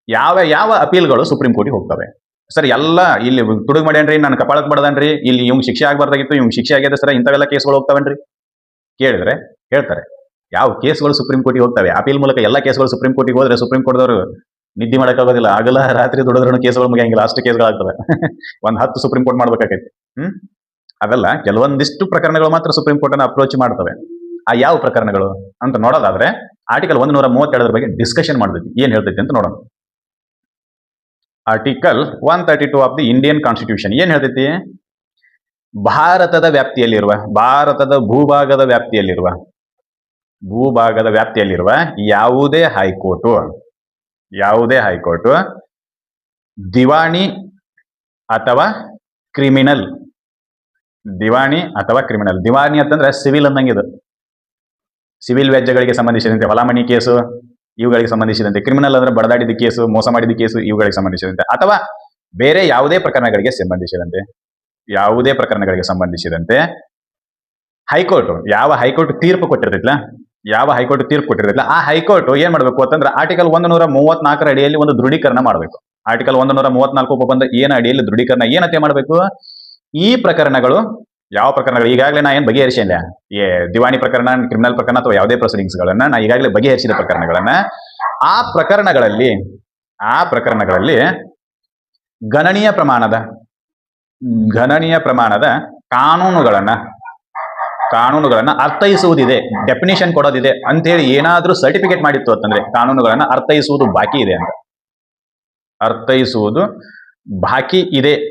ಯಾವ ಅಪೀಲ್ಗಳು ಸುಪ್ರೀಂ ಕೋರ್ಟಿಗೆ ಹೋಗ್ತವೆ? ಸರ್, ಎಲ್ಲ ಇಲ್ಲಿ ತುಡುಗ್ ಮಾಡ್ಯಾನ್ರಿ, ನಾನು ಕಪಾಳಕ್ ಬಡದನ್ರಿ, ಇಲ್ಲಿ ಇವ್ಗೆ ಶಿಕ್ಷೆ ಆಗ್ಬಾರ್ದಾಗಿತ್ತು, ಇವ್ಗೆ ಶಿಕ್ಷೆ ಆಗ್ಯದ ಸರ್, ಇಂಥವೆಲ್ಲ ಕೇಸ್ಗಳು ಹೋಗ್ತಾವೇನ್ರಿ ಕೇಳಿದ್ರೆ ಹೇಳ್ತಾರೆ ಯಾವ ಕೇಸ್ಗಳು ಸುಪ್ರೀಂ ಕೋರ್ಟಿಗೆ ಹೋಗ್ತವೆ. ಅಪೀಲ್ ಮೂಲಕ ಎಲ್ಲ ಕೇಸ್ಗಳು ಸುಪ್ರೀಂ ಕೋರ್ಟಿಗೆ ಹೋದ್ರೆ ಸುಪ್ರೀಂ ಕೋರ್ಟ್ದವರು ನಿದ್ದೆ ಮಾಡೋಕ್ಕಾಗೋದಿಲ್ಲ, ಆಗಲ್ಲ ರಾತ್ರಿ ದುಡಿದ್ರೂ ಕೇಸ್ಗಳು ಮುಗಿಯಂಗಿಲ್ಲ, ಅಷ್ಟು ಕೇಸ್ಗಳಾಗ್ತವೆ. 10 ಸುಪ್ರೀಂ ಕೋರ್ಟ್ ಮಾಡ್ಬೇಕಾಗೈತಿ. ಅದೆಲ್ಲ ಕೆಲವೊಂದಿಷ್ಟು ಪ್ರಕರಣಗಳು ಮಾತ್ರ ಸುಪ್ರೀಂ ಕೋರ್ಟ್ ಅನ್ನು ಅಪ್ರೋಚ್ ಮಾಡ್ತವೆ. ಆ ಯಾವ ಪ್ರಕರಣಗಳು ಅಂತ ನೋಡೋದಾದ್ರೆ ಆರ್ಟಿಕಲ್ 132 ಬಗ್ಗೆ ಡಿಸ್ಕಷನ್ ಮಾಡ್ತೈತಿ. ಏನ್ ಹೇಳ್ತೈತಿ ಅಂತ ನೋಡೋಣ. Article 132 of the Indian constitution ಏನ್ ಹೇಳ್ತೈತಿ? ಭಾರತದ ಭೂಭಾಗದ ವ್ಯಾಪ್ತಿಯಲ್ಲಿರುವ ಯಾವುದೇ ಹೈಕೋರ್ಟ್ ದಿವಾಣಿ ಅಥವಾ ಕ್ರಿಮಿನಲ್, ದಿವಾಣಿ ಅಂತಂದ್ರೆ ಸಿವಿಲ್ ಅನ್ನಂಗಿದೆ. ಸಿವಿಲ್ ವ್ಯಾಜ್ಯಗಳಿಗೆ ಸಂಬಂಧಿಸಿದಂತೆ, ಹೊಲಮಣಿ ಕೇಸು ಇವುಗಳಿಗೆ ಸಂಬಂಧಿಸಿದಂತೆ, ಕ್ರಿಮಿನಲ್ ಅಂದ್ರೆ ಬಡದಾಡಿದ ಕೇಸು, ಮೋಸ ಮಾಡಿದ ಕೇಸು ಇವುಗಳಿಗೆ ಸಂಬಂಧಿಸಿದಂತೆ, ಅಥವಾ ಬೇರೆ ಯಾವುದೇ ಪ್ರಕರಣಗಳಿಗೆ ಸಂಬಂಧಿಸಿದಂತೆ ಹೈಕೋರ್ಟ್ ಯಾವ ಹೈಕೋರ್ಟ್ ತೀರ್ಪು ಕೊಟ್ಟಿರ್ತೈತಿಲ್ಲ, ಆ ಹೈಕೋರ್ಟ್ ಏನ್ ಮಾಡ್ಬೇಕು ಅಂತಂದ್ರೆ ಆರ್ಟಿಕಲ್ 134 ಅಡಿಯಲ್ಲಿ ಒಂದು ದೃಢೀಕರಣ ಮಾಡಬೇಕು. ಆರ್ಟಿಕಲ್ 134 ಒಪ್ಪಂದ ಏನ ಅಡಿಯಲ್ಲಿ ದೃಢೀಕರಣ ಏನಂತೆ ಮಾಡಬೇಕು? ಈ ಪ್ರಕರಣಗಳು ಯಾವ ಪ್ರಕರಣಗಳು ಈಗಾಗಲೇ ನಾ ಏನ್ ಬಗೆಹರಿಸಿಲ್ಲ, ದಿವಾಣಿ ಪ್ರಕರಣ, ಕ್ರಿಮಿನಲ್ ಪ್ರಕರಣ ಅಥವಾ ಯಾವುದೇ ಪ್ರೊಸೀಡಿಂಗ್ಸ್ ಗಳನ್ನ ನಾ ಈಗಾಗಲೇ ಬಗೆಹರಿಸಿದ ಪ್ರಕರಣಗಳನ್ನ ಆ ಪ್ರಕರಣಗಳಲ್ಲಿ ಗಣನೀಯ ಪ್ರಮಾಣದ ಕಾನೂನುಗಳನ್ನ ಅರ್ಥೈಸುವುದಿದೆ, ಡೆಫಿನಿಷನ್ ಕೊಡೋದಿದೆ ಅಂತ ಹೇಳಿ ಏನಾದ್ರೂ ಸರ್ಟಿಫಿಕೇಟ್ ಮಾಡಿತ್ತು ಅಂತಂದ್ರೆ ಕಾನೂನುಗಳನ್ನ ಅರ್ಥೈಸುವುದು ಬಾಕಿ ಇದೆ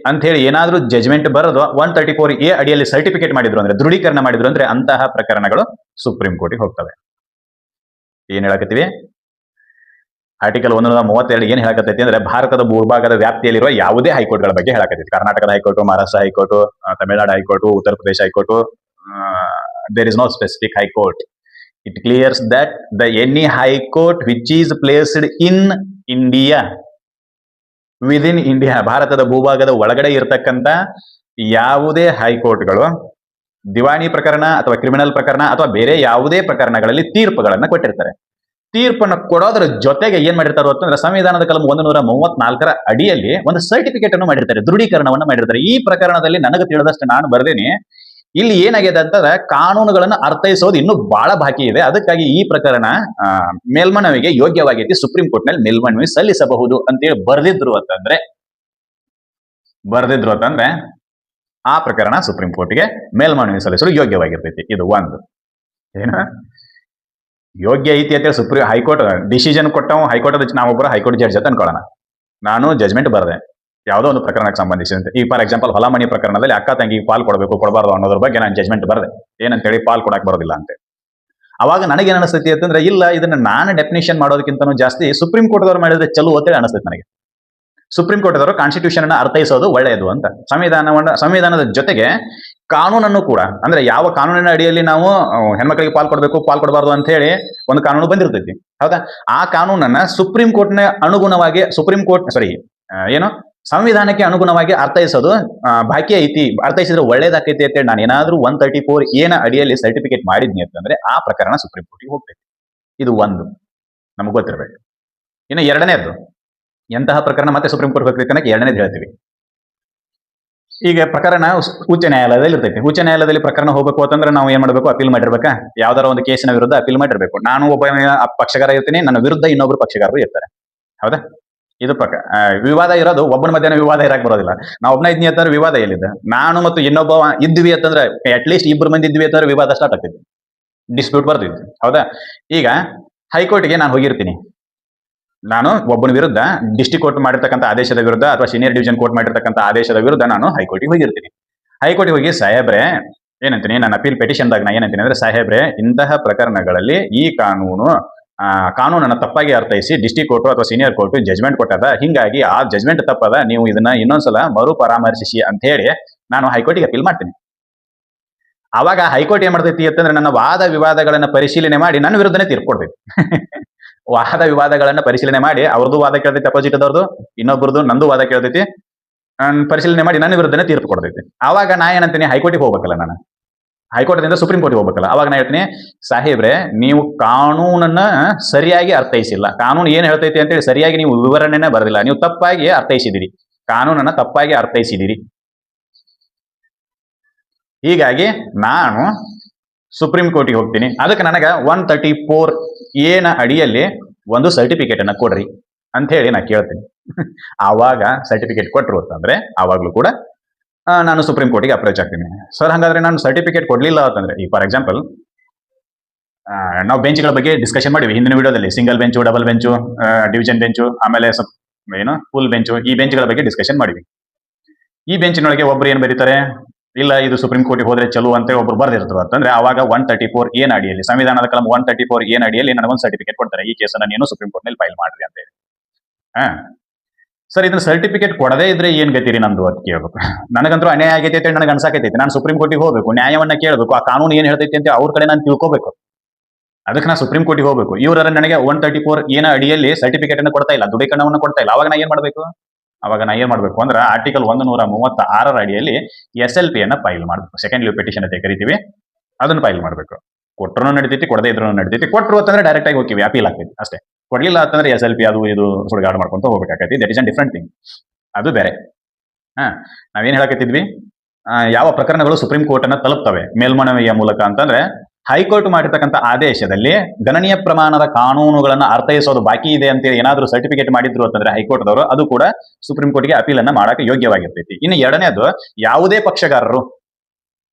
ಅಂತ ಹೇಳಿ ಏನಾದ್ರೂ ಜಜ್ಮೆಂಟ್ ಬರೋದು 134A ಅಡಿಯಲ್ಲಿ ಸರ್ಟಿಫಿಕೇಟ್ ಮಾಡಿದ್ರು ಅಂದ್ರೆ, ದೃಢೀಕರಣ ಮಾಡಿದ್ರು ಅಂದ್ರೆ ಅಂತಹ ಪ್ರಕರಣಗಳು ಸುಪ್ರೀಂ ಕೋರ್ಟಿಗೆ ಹೋಗ್ತವೆ. ಏನ್ ಹೇಳಕತ್ತೀವಿ? ಆರ್ಟಿಕಲ್ 132 ಏನ್ ಹೇಳಕತ್ತೈತಿ ಅಂದ್ರೆ ಭಾರತದ ಭೂಭಾಗದ ವ್ಯಾಪ್ತಿಯಲ್ಲಿರುವ ಯಾವುದೇ ಹೈಕೋರ್ಟ್ಗಳ ಬಗ್ಗೆ ಹೇಳಕತ್ತೈತಿ. ಕರ್ನಾಟಕದ high court, Maharashtra high court, Tamil Nadu high court, Uttar Pradesh high court, there is no specific high court. It clears that any high court which is placed in India, within India, ಭಾರತದ ಭೂಭಾಗದ ಒಳಗಡೆ ಇರತಕ್ಕಂತ ಯಾವುದೇ ಹೈಕೋರ್ಟ್ಗಳು ದಿವಾಣಿ ಪ್ರಕರಣ ಅಥವಾ ಕ್ರಿಮಿನಲ್ ಪ್ರಕರಣ ಅಥವಾ ಬೇರೆ ಯಾವುದೇ ಪ್ರಕರಣಗಳಲ್ಲಿ ತೀರ್ಪುಗಳನ್ನ ಕೊಟ್ಟಿರ್ತಾರೆ. ತೀರ್ಪನ್ನು ಕೊಡೋದ್ರ ಜೊತೆಗೆ ಏನ್ ಮಾಡಿರ್ತಾರೋ ಅಂತಂದ್ರೆ ಸಂವಿಧಾನದ ಕಲಂ 134 ಅಡಿಯಲ್ಲಿ ಒಂದು ಸರ್ಟಿಫಿಕೇಟ್ ಅನ್ನು ಮಾಡಿರ್ತಾರೆ, ದೃಢೀಕರಣವನ್ನು ಮಾಡಿರ್ತಾರೆ. ಈ ಪ್ರಕರಣದಲ್ಲಿ ನನಗೆ ತಿಳಿದಷ್ಟು ನಾನು ಬರ್ದೇನೆ, ಇಲ್ಲಿ ಏನಾಗಿದೆ ಅಂತಂದ್ರೆ ಕಾನೂನುಗಳನ್ನು ಅರ್ಥೈಸೋದು ಇನ್ನೂ ಬಹಳ ಬಾಕಿ ಇದೆ. ಅದಕ್ಕಾಗಿ ಈ ಪ್ರಕರಣ ಮೇಲ್ಮನವಿಗೆ ಯೋಗ್ಯವಾಗೈತಿ, ಸುಪ್ರೀಂ ಕೋರ್ಟ್ ನಲ್ಲಿ ಮೇಲ್ಮನವಿ ಸಲ್ಲಿಸಬಹುದು ಅಂತೇಳಿ ಬರ್ದಿದ್ರು ಅಂತಂದ್ರೆ ಆ ಪ್ರಕರಣ ಸುಪ್ರೀಂ ಕೋರ್ಟ್ಗೆ ಮೇಲ್ಮನವಿ ಸಲ್ಲಿಸಲು ಯೋಗ್ಯವಾಗಿರ್ತೈತಿ. ಇದು ಒಂದು ಏನು ಯೋಗ್ಯ ಐತಿ ಅಂತೇಳಿ ಸುಪ್ರೀಂ ಹೈಕೋರ್ಟ್ ಡಿಸಿಷನ್ ಕೊಟ್ಟವು. ಹೈಕೋರ್ಟ್ ನಾವೊಬ್ಬರು ಹೈಕೋರ್ಟ್ ಜಡ್ಜ್ ಅಂತ ಅನ್ಕೊಳ್ಳೋಣ, ನಾನು ಜಜ್ಮೆಂಟ್ ಬರ್ದೆ ಯಾವುದೋ ಒಂದು ಪ್ರಕರಣಕ್ಕೆ ಸಂಬಂಧಿಸಿದಂತೆ. ಈ ಫಾರ್ ಎಕ್ಸಾಂಪಲ್ ಹೊಲಮಣಿ ಪ್ರಕರಣದಲ್ಲಿ ಅಕ್ಕ ತಂಗಿ ಪಾಲ್ ಕೊಡಬೇಕು ಕೊಡಬಾರ್ದು ಅನ್ನೋದ್ರ ಬಗ್ಗೆ ನಾನು ಜಜ್ಮೆಂಟ್ ಬರ್ದೆ, ಏನಂತೇಳಿ ಪಾಲ್ ಕೊಡಕ್ ಬರೋದಿಲ್ಲ ಅಂತ. ಅವಾಗ ನನಗೇನು ಅನಿಸ್ತೈತಿ ಅಂತಂದ್ರೆ ಇಲ್ಲ ಇದನ್ನ ನಾನು ಡೆಫಿನೇಷನ್ ಮಾಡೋದಕ್ಕಿಂತನೂ ಜಾಸ್ತಿ ಸುಪ್ರೀಂ ಕೋರ್ಟ್ದವ್ರು ಮಾಡಿದ್ರೆ ಚಲೋ ಅಂತೇಳಿ ಅನಿಸ್ತೈತಿ ನನಗೆ. ಸುಪ್ರೀಂ ಕೋರ್ಟ್ದವರು ಕಾನ್ಸ್ಟಿಟ್ಯೂಷನ್ ಅನ್ನ ಅರ್ಥೈಸೋದು ಒಳ್ಳೆಯದು ಅಂತ. ಸಂವಿಧಾನದ ಜೊತೆಗೆ ಕಾನೂನನ್ನು ಕೂಡ, ಅಂದ್ರೆ ಯಾವ ಕಾನೂನಿನ ಅಡಿಯಲ್ಲಿ ನಾವು ಹೆಣ್ಮಕ್ಳಿಗೆ ಪಾಲ್ ಕೊಡಬೇಕು ಪಾಲ್ ಕೊಡಬಾರ್ದು ಅಂತ ಹೇಳಿ ಒಂದು ಕಾನೂನು ಬಂದಿರ್ತೈತಿ, ಹೌದಾ? ಆ ಕಾನೂನನ್ನ ಸುಪ್ರೀಂ ಕೋರ್ಟ್ನ ಅನುಗುಣವಾಗಿ ಏನು ಸಂವಿಧಾನಕ್ಕೆ ಅನುಗುಣವಾಗಿ ಅರ್ಥೈಸೋದು ಬಾಕಿ ಐತಿ, ಅರ್ಥೈಸಿದ್ರೆ ಒಳ್ಳೇದಾಕೈತಿ ಅಂತೇಳಿ ನಾನು ಏನಾದ್ರೂ 134 ಏನ ಅಡಿಯಲ್ಲಿ ಸರ್ಟಿಫಿಕೇಟ್ ಮಾಡಿದ್ನಿ ಅಂತಂದ್ರೆ ಆ ಪ್ರಕರಣ ಸುಪ್ರೀಂ ಕೋರ್ಟ್ಗೆ ಹೋಗ್ತೈತಿ. ಇದು ಒಂದು ನಮಗ್ ಗೊತ್ತಿರಬೇಕು. ಇನ್ನು ಎರಡನೇದು ಎಂತಹ ಪ್ರಕರಣ ಮತ್ತೆ ಸುಪ್ರೀಂ ಕೋರ್ಟ್ ಹೋಗ್ಬೇಕು ಅನ್ನಕ್ಕೆ ಎರಡನೇದು ಹೇಳ್ತೀವಿ. ಈಗ ಪ್ರಕರಣ ಉಚ್ಚ ನ್ಯಾಯಾಲಯದಲ್ಲಿ ಇರ್ತೈತಿ. ಉಚ್ಚ ನ್ಯಾಯಾಲಯದಲ್ಲಿ ಪ್ರಕರಣ ಹೋಗ್ಬೇಕು ಅಂತಂದ್ರೆ ನಾವು ಏನ್ ಮಾಡಬೇಕು? ಅಪೀಲ್ ಮಾಡಿರ್ಬೇಕಾ? ಯಾವ್ದಾರ ಒಂದು ಕೇಸಿನ ವಿರುದ್ಧ ಅಪೀಲ್ ಮಾಡಿರ್ಬೇಕು. ನಾನು ಒಬ್ಬ ಪಕ್ಷಗಾರ ಇರ್ತೀನಿ, ನನ್ನ ವಿರುದ್ಧ ಇನ್ನೊಬ್ರು ಪಕ್ಷಗಾರರು ಇರ್ತಾರೆ, ಹೌದಾ? ಇದು ವಿವಾದ ಇರೋದು ಒಬ್ಬನ ಮಧ್ಯಾಹ್ನ ವಿವಾದ ಇರಕ್ ಬರೋದಿಲ್ಲ. ನಾವು ಒಬ್ಬನ ಇದ್ನಿ ಅಂತಂದ್ರೆ ವಿವಾದ ಎಲ್ಲಿದೆ? ನಾನು ಮತ್ತು ಇನ್ನೊಬ್ಬ ಇದ್ವಿ ಅಂತಂದ್ರೆ ಅಟ್ಲೀಸ್ಟ್ ಇಬ್ಬರು ಮಂದಿ ಇದ್ವಿ ಅಂತಂದ್ರೆ ವಿವಾದ ಸ್ಟಾರ್ಟ್ ಆಗ್ತೈತಿ, ಡಿಸ್ಪ್ಯೂಟ್ ಬರ್ತಿದ್ವಿ, ಹೌದಾ? ಈಗ ಹೈಕೋರ್ಟ್ಗೆ ನಾನು ಹೋಗಿರ್ತೀನಿ. ನಾನು ಒಬ್ಬನ ವಿರುದ್ಧ ಡಿಸ್ಟ್ರಿಕ್ಟ್ ಕೋರ್ಟ್ ಮಾಡಿರ್ತಕ್ಕಂಥ ಆದೇಶದ ವಿರುದ್ಧ ಅಥವಾ ಸೀನಿಯರ್ ಡಿವಿಷನ್ ಕೋರ್ಟ್ ಮಾಡಿರ್ತಕ್ಕಂಥ ಆದೇಶದ ವಿರುದ್ಧ ನಾನು ಹೈಕೋರ್ಟ್ಗೆ ಹೋಗಿರ್ತೀನಿ. ಹೈಕೋರ್ಟ್ಗೆ ಹೋಗಿ ಸಾಹೇಬ್ರೆ ಏನಂತೀನಿ, ನನ್ನ ಅಪೀಲ್ ಪೆಟಿಷನ್ದಾಗ ನಾ ಏನಂತೀನಿ ಅಂದ್ರೆ, ಸಾಹೇಬ್ರೆ ಇಂತಹ ಪ್ರಕರಣಗಳಲ್ಲಿ ಈ ಕಾನೂನನ್ನ ತಪ್ಪಾಗಿ ಅರ್ಥೈಸಿ ಡಿಸ್ಟ್ರಿಕ್ಟ್ ಕೋರ್ಟ್ ಅಥವಾ ಸೀನಿಯರ್ ಕೋರ್ಟ್ ಜಜ್ಮೆಂಟ್ ಕೊಟ್ಟದ, ಹಿಂಗಾಗಿ ಆ ಜಜ್ಮೆಂಟ್ ತಪ್ಪದ, ನೀವು ಇದನ್ನ ಇನ್ನೊಂದ್ಸಲ ಮರು ಪರಾಮರ್ಶಿಸಿ ಅಂತ ಹೇಳಿ ನಾನು ಹೈಕೋರ್ಟ್ಗೆ ಅಪೀಲ್ ಮಾಡ್ತೀನಿ. ಅವಾಗ ಹೈಕೋರ್ಟ್ ಏನ್ ಮಾಡ್ತೈತಿ ಅಂತಂದ್ರೆ ನನ್ನ ವಾದ ವಿವಾದಗಳನ್ನ ಪರಿಶೀಲನೆ ಮಾಡಿ ನನ್ನ ವಿರುದ್ಧನೇ ತೀರ್ಪು ಕೊಡ್ತೈತಿ. ವಾದ ವಿವಾದಗಳನ್ನ ಪರಿಶೀಲನೆ ಮಾಡಿ ಅವ್ರದ್ದು ವಾದ ಕೇಳ್ತೈತಿ, ಅಪೋಸಿಟ್ ಅದವ್ರದ್ದು, ಇನ್ನೊಬ್ಬರದು ನಂದು ವಾದ ಕೇಳ್ತೈತಿ, ಪರಿಶೀಲನೆ ಮಾಡಿ ನನ್ನ ವಿರುದ್ಧನೇ ತೀರ್ಪು ಕೊಡ್ತೈತಿ. ಅವಾಗ ನಾ ಏನಂತೀನಿ, ಹೈಕೋರ್ಟಿಗೆ ಹೋಗ್ಬೇಕಲ್ಲ, ನಾನು ಹೈಕೋರ್ಟ್ದಿಂದ ಸುಪ್ರೀಂ ಕೋರ್ಟ್ಗೆ ಹೋಗ್ಬೇಕಲ್ಲ. ಅವಾಗ ನಾ ಹೇಳ್ತೀನಿ, ಸಾಹೇಬ್ರೆ ನೀವು ಕಾನೂನನ್ನ ಸರಿಯಾಗಿ ಅರ್ಥೈಸಿಲ್ಲ, ಕಾನೂನು ಏನ್ ಹೇಳ್ತೈತಿ ಅಂತೇಳಿ ಸರಿಯಾಗಿ ನೀವು ವಿವರಣೆನೇ ಬರದಿಲ್ಲ, ನೀವು ತಪ್ಪಾಗಿ ಅರ್ಥೈಸಿದಿರಿ, ಕಾನೂನನ್ನ ತಪ್ಪಾಗಿ ಅರ್ಥೈಸಿದಿರಿ. ಹೀಗಾಗಿ ನಾನು ಸುಪ್ರೀಂ ಕೋರ್ಟಿಗೆ ಹೋಗ್ತೀನಿ, ಅದಕ್ಕೆ ನನಗೆ 134 ಏನ ಅಡಿಯಲ್ಲಿ ಒಂದು ಸರ್ಟಿಫಿಕೇಟ್ ಅನ್ನ ಕೊಡ್ರಿ ಅಂತ ಹೇಳಿ ನಾ ಕೇಳ್ತೀನಿ. ಆವಾಗ ಸರ್ಟಿಫಿಕೇಟ್ ಕೊಟ್ಟರು ಅಂತಂದ್ರೆ ಆವಾಗ್ಲೂ ಕೂಡ ನಾನು ಸುಪ್ರೀಂ ಕೋರ್ಟಿಗೆ ಅಪ್ರೋಚ್ ಆಗ್ತೀನಿ. ಸರ್ ಹಾಗಾದ್ರೆ ನಾನು ಸರ್ಟಿಫಿಕೇಟ್ ಕೊಡ್ಲಿಲ್ಲ ಅಂತಂದ್ರೆ, ಈ ಫಾರ್ ಎಕ್ಸಾಂಪಲ್ ನಾವು ಬೆಂಚ್ಗಳ ಬಗ್ಗೆ ಡಿಸ್ಕಷನ್ ಮಾಡಿವಿ ಹಿಂದಿನ ವಿಡಿಯೋದಲ್ಲಿ, single bench, double bench, division bench, ಆಮೇಲೆ ಫುಲ್ ಬೆಂಚು, ಈ ಬೆಂಚ್ಗಳ ಬಗ್ಗೆ ಡಿಸ್ಕಷನ್ ಮಾಡಿವಿ. ಈ ಬೆಂಚಿನೊಳಗೆ ಒಬ್ರು ಏನ್ ಬರೀತಾರೆ, ಇಲ್ಲ ಇದು ಸುಪ್ರೀಂ ಕೋರ್ಟ್ಗೆ ಹೋದ್ರೆ ಚಲೋ ಅಂತ ಒಬ್ರು ಬರ್ದಿರ್ತರು ಅಂತಂದ್ರೆ ಅವಾಗ 134 ಏನ್ ಅಡಿಯಲ್ಲಿ, ಸಂವಿಧಾನದ ಕಲಂ 134 ಏನ್ ಅಡಿಯಲ್ಲಿ ನನಗೊಂದು ಸರ್ಟಿಫಿಕೇಟ್ ಕೊಡ್ತಾರೆ, ಈ ಕೇಸನ್ನ ನೀನು ಸುಪ್ರೀಂ ಕೋರ್ಟ್ ನಲ್ಲಿ ಫೈಲ್ ಮಾಡ್ರಿ ಅಂತ ಹೇಳಿ. ಸರ್ ಇದನ್ನ ಸರ್ಟಿಫಿಕೇಟ್ ಕೊಡದೇ ಇದ್ರೆ ಏನ್ ಗತಿರಿ ನಂದು ಅಂತ ಕೇಳ್ಬೇಕು. ನನಗಂತೂ ಅನ್ಯಾಯ ಆಗೈತೆ ಅಂತ ನನಗೆ ಅನ್ಸಾಕೈತಿ, ನಾನು ಸುಪ್ರೀಂ ಕೋರ್ಟಿಗೆ ಹೋಗ್ಬೇಕು, ನ್ಯಾಯವನ್ನ ಕೇಳಬೇಕು, ಆ ಕಾನೂನು ಏನ್ ಹೇಳ್ತೈತಿ ಅಂತ ಅವ್ರ ಕಡೆ ನಾನು ತಿಳ್ಕೋಬೇಕು, ಅದಕ್ಕೆ ನಾ ಸುಪ್ರೀಂ ಕೋರ್ಟಿಗೆ ಹೋಗ್ಬೇಕು. ಇವರ ನನಗೆ 134 ಏನ ಅಡಿಯಲ್ಲಿ ಸರ್ಟಿಫಿಕೇಟ್ ಅನ್ನು ಕೊಡ್ತಾ ಇಲ್ಲ, ದೃಢೀಕರಣವನ್ನು ಕೊಡ್ತಾ ಇಲ್ಲ. ಅವಾಗ ನಾ ಏನ್ ಮಾಡ್ಬೇಕು? ಅಂದ್ರೆ ಆರ್ಟಿಕಲ್ 136 ಅಡಿಯಲ್ಲಿ SLP ಅನ್ನ ಫೈಲ್ ಮಾಡಬೇಕು, ಸೆಕೆಂಡ್ ಲೀವ್ ಪಿಟಿಷನ್ ಅಂತ ಕರಿತೀವಿ, ಅದನ್ನ ಫೈಲ್ ಮಾಡಬೇಕು. ಕೊಟ್ಟರು ನಡಿತೈತಿ, ಕೊಡದೇ ಇದ್ರು ನಡಿತೈತಿ. ಕೊಟ್ಟರು ಅಂತಂದ್ರೆ ಡೈರೆಕ್ಟ್ ಆಗಿ ಹೋಗ್ತೀವಿ, ಅಪೀಲ್ ಆಗ್ತೈತಿ ಅಷ್ಟೇ. ಕೊಡ್ಲಿಲ್ಲ ಅಂತಂದ್ರೆ SLP ಅದು ಇದು ಸುಡುಗಾಡು ಮಾಡ್ಕೊಂತ ಹೋಗ್ಬೇಕಾಗೈತಿ. That is an different thing, ಅದು ಬೇರೆ. ನಾವೇನ್ ಹೇಳಕತ್ತಿದ್ವಿ, ಯಾವ ಪ್ರಕರಣಗಳು ಸುಪ್ರೀಂ ಕೋರ್ಟ್ ಅನ್ನ ತಲುಪ್ತವೆ ಮೇಲ್ಮನವಿಯ ಮೂಲಕ ಅಂತಂದ್ರೆ, ಹೈಕೋರ್ಟ್ ಮಾಡಿರ್ತಕ್ಕಂಥ ಆದೇಶದಲ್ಲಿ ಗಣನೀಯ ಪ್ರಮಾಣದ ಕಾನೂನುಗಳನ್ನು ಅರ್ಥೈಸೋದು ಬಾಕಿ ಇದೆ ಅಂತೇಳಿ ಏನಾದ್ರೂ ಸರ್ಟಿಫಿಕೇಟ್ ಮಾಡಿದ್ರು ಅಂತಂದ್ರೆ ಹೈಕೋರ್ಟ್ದವರು, ಅದು ಕೂಡ ಸುಪ್ರೀಂ ಕೋರ್ಟ್ಗೆ ಅಪೀಲ್ ಅನ್ನ ಮಾಡಕ್ಕೆ ಯೋಗ್ಯವಾಗಿರ್ತೈತಿ. ಇನ್ನು ಎರಡನೇದು, ಯಾವುದೇ ಪಕ್ಷಗಾರರು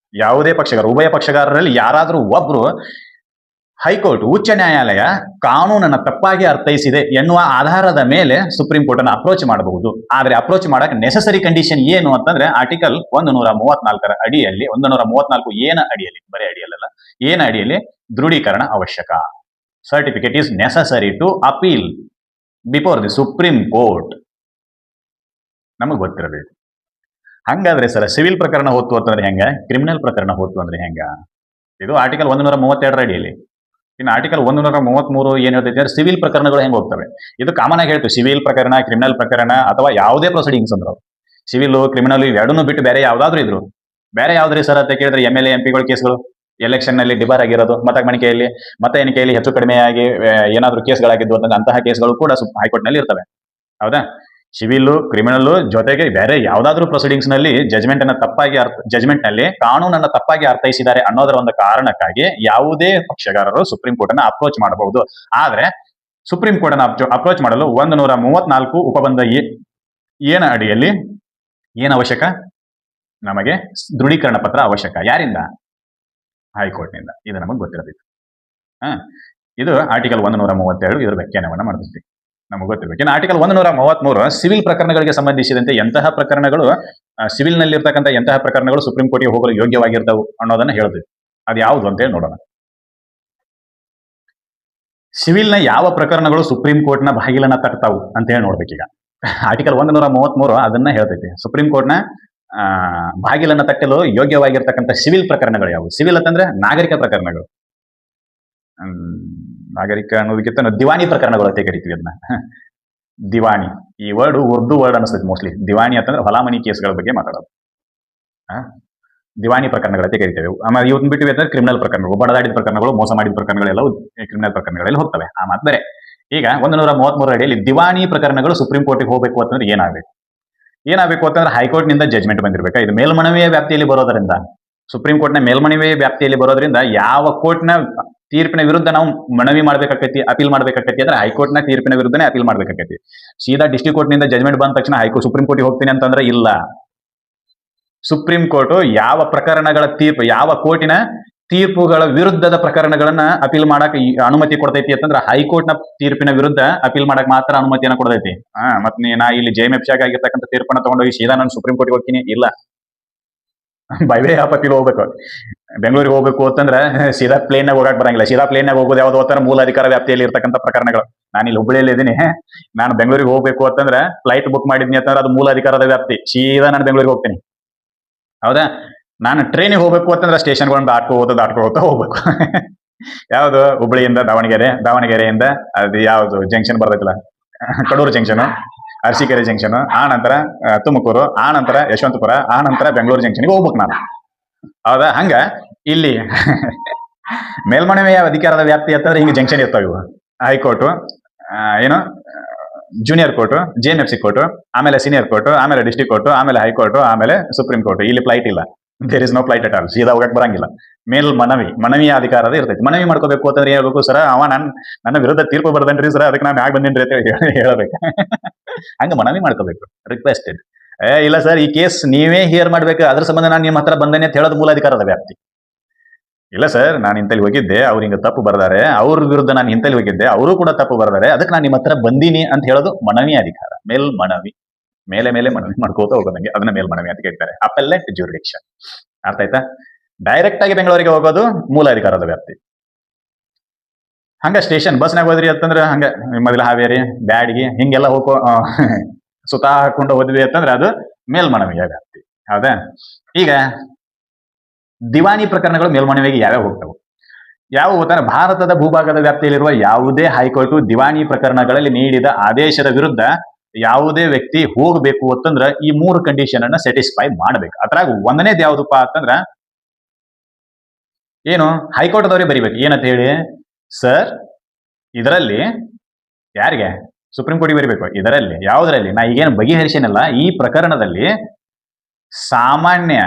ಉಭಯ ಪಕ್ಷಗಾರರಲ್ಲಿ ಯಾರಾದ್ರೂ ಒಬ್ರು ಹೈಕೋರ್ಟ್, ಉಚ್ಚ ನ್ಯಾಯಾಲಯ ಕಾನೂನನ್ನ ತಪ್ಪಾಗಿ ಅರ್ಥೈಸಿದೆ ಎನ್ನುವ ಆಧಾರದ ಮೇಲೆ ಸುಪ್ರೀಂ ಕೋರ್ಟ್ ಅನ್ನ ಅಪ್ರೋಚ್ ಮಾಡಬಹುದು. ಆದ್ರೆ ಅಪ್ರೋಚ್ ಮಾಡಕ್ಕೆ ನೆಸೆಸರಿ ಕಂಡೀಷನ್ ಏನು ಅಂತಂದ್ರೆ, ಆರ್ಟಿಕಲ್ 134 ಅಡಿಯಲ್ಲಿ, 134 ಏನ ಅಡಿಯಲ್ಲಿ, ಬರೀ ಅಡಿಯಲ್ಲ, ಏನ ಅಡಿಯಲ್ಲಿ ದೃಢೀಕರಣ ಅವಶ್ಯಕ. Certificate is necessary to appeal before the supreme court. ನಮಗೆ ಗೊತ್ತಿರಬೇಕು. ಹಂಗಾದ್ರೆ ಸರ್ ಸಿವಿಲ್ ಪ್ರಕರಣ ಹೋತು ಅಂತಂದ್ರೆ ಹೆಂಗ, ಕ್ರಿಮಿನಲ್ ಪ್ರಕರಣ ಹೋತು ಅಂದ್ರೆ ಹೆಂಗ? ಇದು ಆರ್ಟಿಕಲ್ 132 ಅಡಿಯಲ್ಲಿ. ಇನ್ನು ಆರ್ಟಿಕಲ್ 133 ಏನ್ ಹೇಳ್ತೈತೆ ಅಂದ್ರೆ ಸಿವಿಲ್ ಪ್ರಕರಣಗಳು ಹೆಂಗ್ ಹೋಗ್ತವೆ. ಇದು ಕಾಮನ್ ಆಗಿ ಹೇಳ್ತೀವಿ, ಸಿವಿಲ್ ಪ್ರಕರಣ, ಕ್ರಿಮಿನಲ್ ಪ್ರಕರಣ ಅಥವಾ ಯಾವುದೇ ಪ್ರೊಸೀಡಿಂಗ್ಸ್ ಅಂದ್ರೆ ಸಿವಿಲ್, ಕ್ರಿಮಿನಲ್ ಎರಡನ್ನೂ ಬಿಟ್ಟು ಬೇರೆ ಯಾವ್ದಾದ್ರು ಇದ್ರು, ಬೇರೆ ಯಾವ್ದ್ರಿ ಸರ್ ಅಂತ ಕೇಳಿದ್ರೆ MLA MP ಕೇಸ್ಗಳು, ಎಲೆಕ್ಷನ್ ನಲ್ಲಿ ಡಿಬಾರ್ ಆಗಿರೋದು, ಮತ ಎಣಿಕೆಯಲ್ಲಿ ಹೆಚ್ಚು ಕಡಿಮೆಯಾಗಿ ಏನಾದ್ರು ಕೇಸ್ಗಳಾಗಿದ್ದು ಅಂತಂದ್ರೆ ಅಂತಹ ಕೇಸ್ಗಳು ಕೂಡ ಹೈಕೋರ್ಟ್ ನಲ್ಲಿ ಇರ್ತವೆ, ಹೌದಾ? ಸಿವಿಲ್, ಕ್ರಿಮಿನಲ್ ಜೊತೆಗೆ ಬೇರೆ ಯಾವ್ದಾದ್ರು ಪ್ರೊಸೀಡಿಂಗ್ಸ್ ನಲ್ಲಿ ಜಜ್ಮೆಂಟ್ ನಲ್ಲಿ ಕಾನೂನನ್ನ ತಪ್ಪಾಗಿ ಅರ್ಥೈಸಿದ್ದಾರೆ ಅನ್ನೋದರ ಒಂದು ಕಾರಣಕ್ಕಾಗಿ ಯಾವುದೇ ಪಕ್ಷಗಾರರು ಸುಪ್ರೀಂ ಕೋರ್ಟ್ ಅನ್ನ ಅಪ್ರೋಚ್ ಮಾಡಬಹುದು. ಆದ್ರೆ ಸುಪ್ರೀಂ ಕೋರ್ಟ್ ಅನ್ನ ಅಪ್ರೋಚ್ ಮಾಡಲು 134 ಉಪಬಂಧ ಏನ ಅಡಿಯಲ್ಲಿ ಏನ್ ಅವಶ್ಯಕ? ನಮಗೆ ದೃಢೀಕರಣ ಪತ್ರ ಅವಶ್ಯಕ. ಯಾರಿಂದ? ಹೈಕೋರ್ಟ್ ನಿಂದ. ಇದು ನಮಗೆ ಗೊತ್ತಿರಬೇಕು. ಇದು ಆರ್ಟಿಕಲ್ 137 ಇದರ ವ್ಯಾಖ್ಯಾನವನ್ನ ಮಾಡ್ತೀವಿ, ನಮಗೆ ಗೊತ್ತಿರಬೇಕು. ಇನ್ನು ಆರ್ಟಿಕಲ್ 133 ಸಿವಿಲ್ ಪ್ರಕರಣಗಳಿಗೆ ಸಂಬಂಧಿಸಿದಂತೆ ಎಂತಹ ಪ್ರಕರಣಗಳು, ಸಿವಿಲ್ ನಲ್ಲಿ ಇರ್ತಕ್ಕಂಥ ಎಂತಹ ಪ್ರಕರಣಗಳು ಸುಪ್ರೀಂ ಕೋರ್ಟ್ಗೆ ಹೋಗಲು ಯೋಗ್ಯವಾಗಿರ್ತಾವೆ ಅನ್ನೋದನ್ನ ಹೇಳ್ತೀವಿ. ಅದು ಯಾವುದು ಅಂತ ಹೇಳಿ ನೋಡೋಣ. ಸಿವಿಲ್ನ ಯಾವ ಪ್ರಕರಣಗಳು ಸುಪ್ರೀಂ ಕೋರ್ಟ್ನ ಬಾಗಿಲನ್ನ ತಟ್ತಾವು ಅಂತ ಹೇಳಿ ನೋಡ್ಬೇಕೀಗ. ಆರ್ಟಿಕಲ್ 133 ಅದನ್ನ ಹೇಳ್ತೈತಿ. ಸುಪ್ರೀಂ ಕೋರ್ಟ್ನ ಬಾಗಿಲನ್ನ ತಟ್ಟಲು ಯೋಗ್ಯವಾಗಿರ್ತಕ್ಕಂಥ ಸಿವಿಲ್ ಪ್ರಕರಣಗಳು ಯಾವುವು? ಸಿವಿಲ್ ಅಂತಂದ್ರೆ ನಾಗರಿಕ ಪ್ರಕರಣಗಳು. ನಾಗರಿಕ ಅನ್ನೋದಕ್ಕಿಂತ ನಾವು ದಿವಾನಿ ಪ್ರಕರಣಗಳು ಅಂತ ಕರಿತೀವಿ ಅದನ್ನ. ದಿವಾನಿ ಈ ವರ್ಡ್ ಉರ್ದು ವರ್ಡ್ ಅನಿಸ್ತೈತಿ ಮೋಸ್ಟ್ಲಿ. ದಿವಾನಿ ಅಂತಂದ್ರೆ ಹೊಲ ಮನಿ ಕೇಸ್ಗಳ ಬಗ್ಗೆ ಮಾತಾಡೋದು. ದಿವಾನಿ ಪ್ರಕರಣಗಳಂತೆ ಕರಿತೇವೆ. ಆಮೇಲೆ ಇವತ್ತು ಬಿಟ್ಟಿವೆ ಅಂದ್ರೆ ಕ್ರಿಮಿನಲ್ ಪ್ರಕರಣಗಳು, ಬಡದಾಡಿದ ಪ್ರಕರಣಗಳು, ಮೋಸ ಮಾಡಿದ ಪ್ರಕರಣಗಳೆಲ್ಲವೂ ಕ್ರಿಮಿನಲ್ ಪ್ರಕರಣಗಳಲ್ಲಿ ಹೋಗ್ತವೆ. ಆ ಮಾತು ಬೇರೆ. ಈಗ 133 ಅಡಿಯಲ್ಲಿ ದಿವಾನಿ ಪ್ರಕರಣಗಳು ಸುಪ್ರೀಂ ಕೋರ್ಟಿಗೆ ಹೋಗಬೇಕು ಅಂತಂದ್ರೆ ಏನಾಗಬೇಕು ಅಂತಂದ್ರೆ ಹೈಕೋರ್ಟ್ ನಿಂದ ಜಜ್ಮೆಂಟ್ ಬಂದಿರಬೇಕಾ. ಇದು ಮೇಲ್ಮನವಿಯ ವ್ಯಾಪ್ತಿಯಲ್ಲಿ ಬರೋದರಿಂದ, ಸುಪ್ರೀಂ ಕೋರ್ಟ್ನ ಮೇಲ್ಮನವಿಯ ವ್ಯಾಪ್ತಿಯಲ್ಲಿ ಬರೋದ್ರಿಂದ ಯಾವ ಕೋರ್ಟ್ನ ತೀರ್ಪಿನ ವಿರುದ್ಧ ನಾವು ಮನವಿ ಮಾಡ್ಬೇಕಾಕೈತಿ, ಅಪೀಲ್ ಮಾಡ್ಬೇಕಾಕೈತಿ ಅಂದ್ರೆ ಹೈಕೋರ್ಟ್ನ ತೀರ್ಪಿನ ವಿರುದ್ಧನೇ ಅಪೀಲ್ ಮಾಡ್ಬೇಕಾಕೈತಿ. ಸೀದಾ ಡಿಸ್ಟ್ರಿಕ್ಟ್ ಕೋರ್ಟ್ ನಿಂದ ಜಜ್ಮೆಂಟ್ ಬಂದ ತಕ್ಷಣ ಸುಪ್ರೀಂ ಕೋರ್ಟಿಗೆ ಹೋಗ್ತೀನಿ ಅಂತಂದ್ರೆ ಇಲ್ಲ. ಸುಪ್ರೀಂ ಕೋರ್ಟ್ ಯಾವ ಪ್ರಕರಣಗಳ ತೀರ್ಪು, ಯಾವ ಕೋರ್ಟಿನ ತೀರ್ಪುಗಳ ವಿರುದ್ಧದ ಪ್ರಕರಣಗಳನ್ನ ಅಪೀಲ್ ಮಾಡಕ್ ಅನುಮತಿ ಕೊಡ್ತೈತಿ ಅಂತಂದ್ರೆ ಹೈಕೋರ್ಟ್ನ ತೀರ್ಪಿನ ವಿರುದ್ಧ ಅಪೀಲ್ ಮಾಡಕ್ ಮಾತ್ರ ಅನುಮತಿಯನ್ನು ಕೊಡ್ತೈತಿ. ಮತ್ತೆ ನಾ ಇಲ್ಲಿ JMFC ಆಗಿರ್ತಕ್ಕಂಥ ತೀರ್ಪನ್ನ ತಗೊಂಡೋಗಿ ಸೀದಾ ನಾನು ಸುಪ್ರೀಂ ಕೋರ್ಟ್ಗೆ ಹೋಗ್ತೀನಿ ಇಲ್ಲ. ಬೈವೇ ಆಫ್ ಅಪೀಲ್ ಹೋಗ್ಬೇಕು. ಬೆಂಗಳೂರಿಗೆ ಹೋಗ್ಬೇಕು ಅಂತಂದ್ರೆ ಸೀದಾ ಪ್ಲೇನ್ನಾಗ ಹೋಗಕ್ ಬರಂಗಿಲ್ಲ. ಸೀದಾ ಪ್ಲೇನ್ನಾಗ ಹೋಗೋದು ಯಾವ್ದು ಅಂತಾರೆ ಮೂಲ ಅಧಿಕಾರ ವ್ಯಾಪ್ತಿಯಲ್ಲಿ ಇರ್ತಕ್ಕಂಥ ಪ್ರಕರಣಗಳು. ನಾನು ಇಲ್ಲಿ ಹುಬ್ಬಳ್ಳಿಯಲ್ಲಿ ಇದ್ದೀನಿ, ನಾನು ಬೆಂಗಳೂರಿಗೆ ಹೋಗ್ಬೇಕು ಅಂತಂದ್ರೆ ಫ್ಲೈಟ್ ಬುಕ್ ಮಾಡಿದ್ನಿ ಅಂತಂದ್ರೆ ಅದು ಮೂಲ ಅಧಿಕಾರದ ವ್ಯಾಪ್ತಿ. ಸೀದಾ ನಾನು ಬೆಂಗಳೂರಿಗೆ ಹೋಗ್ತೀನಿ. ಹೌದಾ? ನಾನು ಟ್ರೈನಿಗೆ ಹೋಗ್ಬೇಕು ಅಂತಂದ್ರೆ ಸ್ಟೇಷನ್ಗಳನ್ನ ದಾಟ್ಕೋತ ಹೋಗ್ಬೇಕು. ಯಾವ್ದು? ಹುಬ್ಬಳ್ಳಿಯಿಂದ ದಾವಣಗೆರೆಯಿಂದ ಅದು ಯಾವ್ದು ಜಂಕ್ಷನ್ ಬರ್ತೈತಿಲ್ಲ, ಕಡೂರು ಜಂಕ್ಷನ್, ಅರಸೀಕೆರೆ ಜಂಕ್ಷನ್, ಆ ನಂತರ ತುಮಕೂರು, ಆ ನಂತರ ಯಶವಂತಪುರ, ಆ ನಂತರ ಬೆಂಗಳೂರು ಜಂಕ್ಷನ್ಗೆ ಹೋಗ್ಬೇಕು ನಾನು. ಹೌದಾ? ಹಂಗ ಇಲ್ಲಿ ಮೇಲ್ಮನವಿಯ ಅಧಿಕಾರದ ವ್ಯಾಪ್ತಿ ಅಂತಂದ್ರೆ ಹಿಂಗೆ ಜಂಕ್ಷನ್ ಇರ್ತಾವ ಇವು. ಹೈಕೋರ್ಟು, ಏನು ಜೂನಿಯರ್ ಕೋರ್ಟು, JMFC ಕೋರ್ಟು, ಆಮೇಲೆ ಸೀನಿಯರ್ ಕೋರ್ಟು, ಆಮೇಲೆ ಡಿಸ್ಟ್ರಿಕ್ಟ್ ಕೋರ್ಟು, ಆಮೇಲೆ ಹೈಕೋರ್ಟು, ಆಮೇಲೆ ಸುಪ್ರೀಂ ಕೋರ್ಟ್. ಇಲ್ಲಿ ಫ್ಲೈಟ್ ಇಲ್ಲ, there is no flight at all. ಸೀದಾ ಹೋಗಕ್ ಬರಂಗಿಲ್ಲ. ಮನವಿಯ ಅಧಿಕಾರದ ಇರ್ತೈತಿ. ಮನವಿ ಮಾಡ್ಕೋಬೇಕು ಅಂತಂದ್ರೆ ಹೇಳ್ಬೇಕು, ಸರ್ ಅವ ನನ್ನ ವಿರುದ್ಧ ತೀರ್ಪು ಬರ್ದನ್ರಿ ಸರ್, ಅದಕ್ಕೆ ನಾನು ಯಾಕೆ ಬಂದಿನ್ರಿ ಅಂತ ಹೇಳಬೇಕು. ಹಂಗ ಮನವಿ ಮಾಡ್ಕೋಬೇಕು, ರಿಕ್ವೆಸ್ಟೆಡ್. ಇಲ್ಲ ಸರ್ ಈ ಕೇಸ್ ನೀವೇ ಹಿಯರ್ ಮಾಡ್ಬೇಕು, ಅದ್ರ ಸಂಬಂಧ ನಾನು ನಿಮ್ಮ ಹತ್ರ ಬಂದೇನೆ ಅಂತ ಹೇಳೋದು ಮೂಲ ಅಧಿಕಾರದ ವ್ಯಾಪ್ತಿ. ಇಲ್ಲ ಸರ್ ನಾನು ಇಂತಲ್ಲಿ ಹೋಗಿದ್ದೆ, ಅವ್ರು ಹಿಂಗ ತಪ್ಪು ಬರ್ದಾರೆ, ಅವ್ರ ವಿರುದ್ಧ ನಾನು ಇಂತಲ್ಲಿ ಹೋಗಿದ್ದೆ, ಅವರು ಕೂಡ ತಪ್ಪು ಬರ್ದಾರೆ, ಅದಕ್ಕೆ ನಾನು ನಿಮ್ಮ ಹತ್ರ ಬಂದೀನಿ ಅಂತ ಹೇಳೋದು ಮನವಿ ಅಧಿಕಾರ. ಮೇಲ್ಮನವಿ, ಮೇಲೆ ಮನವಿ ಮಾಡ್ಕೋತಾ ಹೋಗೋದಂಗೆ ಅದನ್ನ ಮೇಲ್ಮನವಿ ಅಂತ ಕೇಳ್ತಾರೆ. Appellate jurisdiction. ಅರ್ಥ ಆಯ್ತಾ? ಡೈರೆಕ್ಟ್ ಆಗಿ ಬೆಂಗಳೂರಿಗೆ ಹೋಗೋದು ಮೂಲ ಅಧಿಕಾರದ ವ್ಯಾಪ್ತಿ. ಹಂಗ ಸ್ಟೇಷನ್ ಬಸ್ನಾಗ ಹೋದ್ರಿ ಅಂತಂದ್ರೆ ಹಂಗ ಮೊದಲ ಹಾವೇರಿ, ಬ್ಯಾಡಗಿ ಹಿಂಗೆಲ್ಲ ಹೋಗೋ ಸುತ್ತ ಹಾಕೊಂಡು ಹೋದ್ವಿ ಅಂತಂದ್ರೆ ಅದು ಮೇಲ್ಮನವಿಯ ವ್ಯಾಪ್ತಿ. ಹೌದಾ? ಈಗ ದಿವಾನಿ ಪ್ರಕರಣಗಳು ಮೇಲ್ಮನವಿಗೆ ಯಾವ್ಯಾವ ಹೋಗ್ತವೆ? ಯಾವುವು ಅಂತಾರೆ, ಭಾರತದ ಭೂಭಾಗದ ವ್ಯಾಪ್ತಿಯಲ್ಲಿರುವ ಯಾವುದೇ ಹೈಕೋರ್ಟ್ ದಿವಾನಿ ಪ್ರಕರಣಗಳಲ್ಲಿ ನೀಡಿದ ಆದೇಶದ ವಿರುದ್ಧ ಯಾವುದೇ ವ್ಯಕ್ತಿ ಹೋಗಬೇಕು ಅಂತಂದ್ರ ಈ 3 ಕಂಡೀಷನ್ ಅನ್ನ ಸ್ಯಾಟಿಸ್ಫೈ ಮಾಡ್ಬೇಕು. ಅದ್ರಾಗ ಒಂದನೇದು ಯಾವ್ದಪ್ಪ ಅಂತಂದ್ರ ಏನು, ಹೈಕೋರ್ಟ್ ದವರೇ ಬರಿಬೇಕು. ಏನಂತ ಹೇಳಿ, ಸರ್ ಇದರಲ್ಲಿ ಯಾರಿಗೆ? ಸುಪ್ರೀಂ ಕೋರ್ಟಿಗೆ ಬರಿಬೇಕು. ಇದರಲ್ಲಿ ಯಾವುದರಲ್ಲಿ ನಾ ಈಗೇನು ಬಗೆಹರಿಸೇನಲ್ಲ, ಈ ಪ್ರಕರಣದಲ್ಲಿ ಸಾಮಾನ್ಯ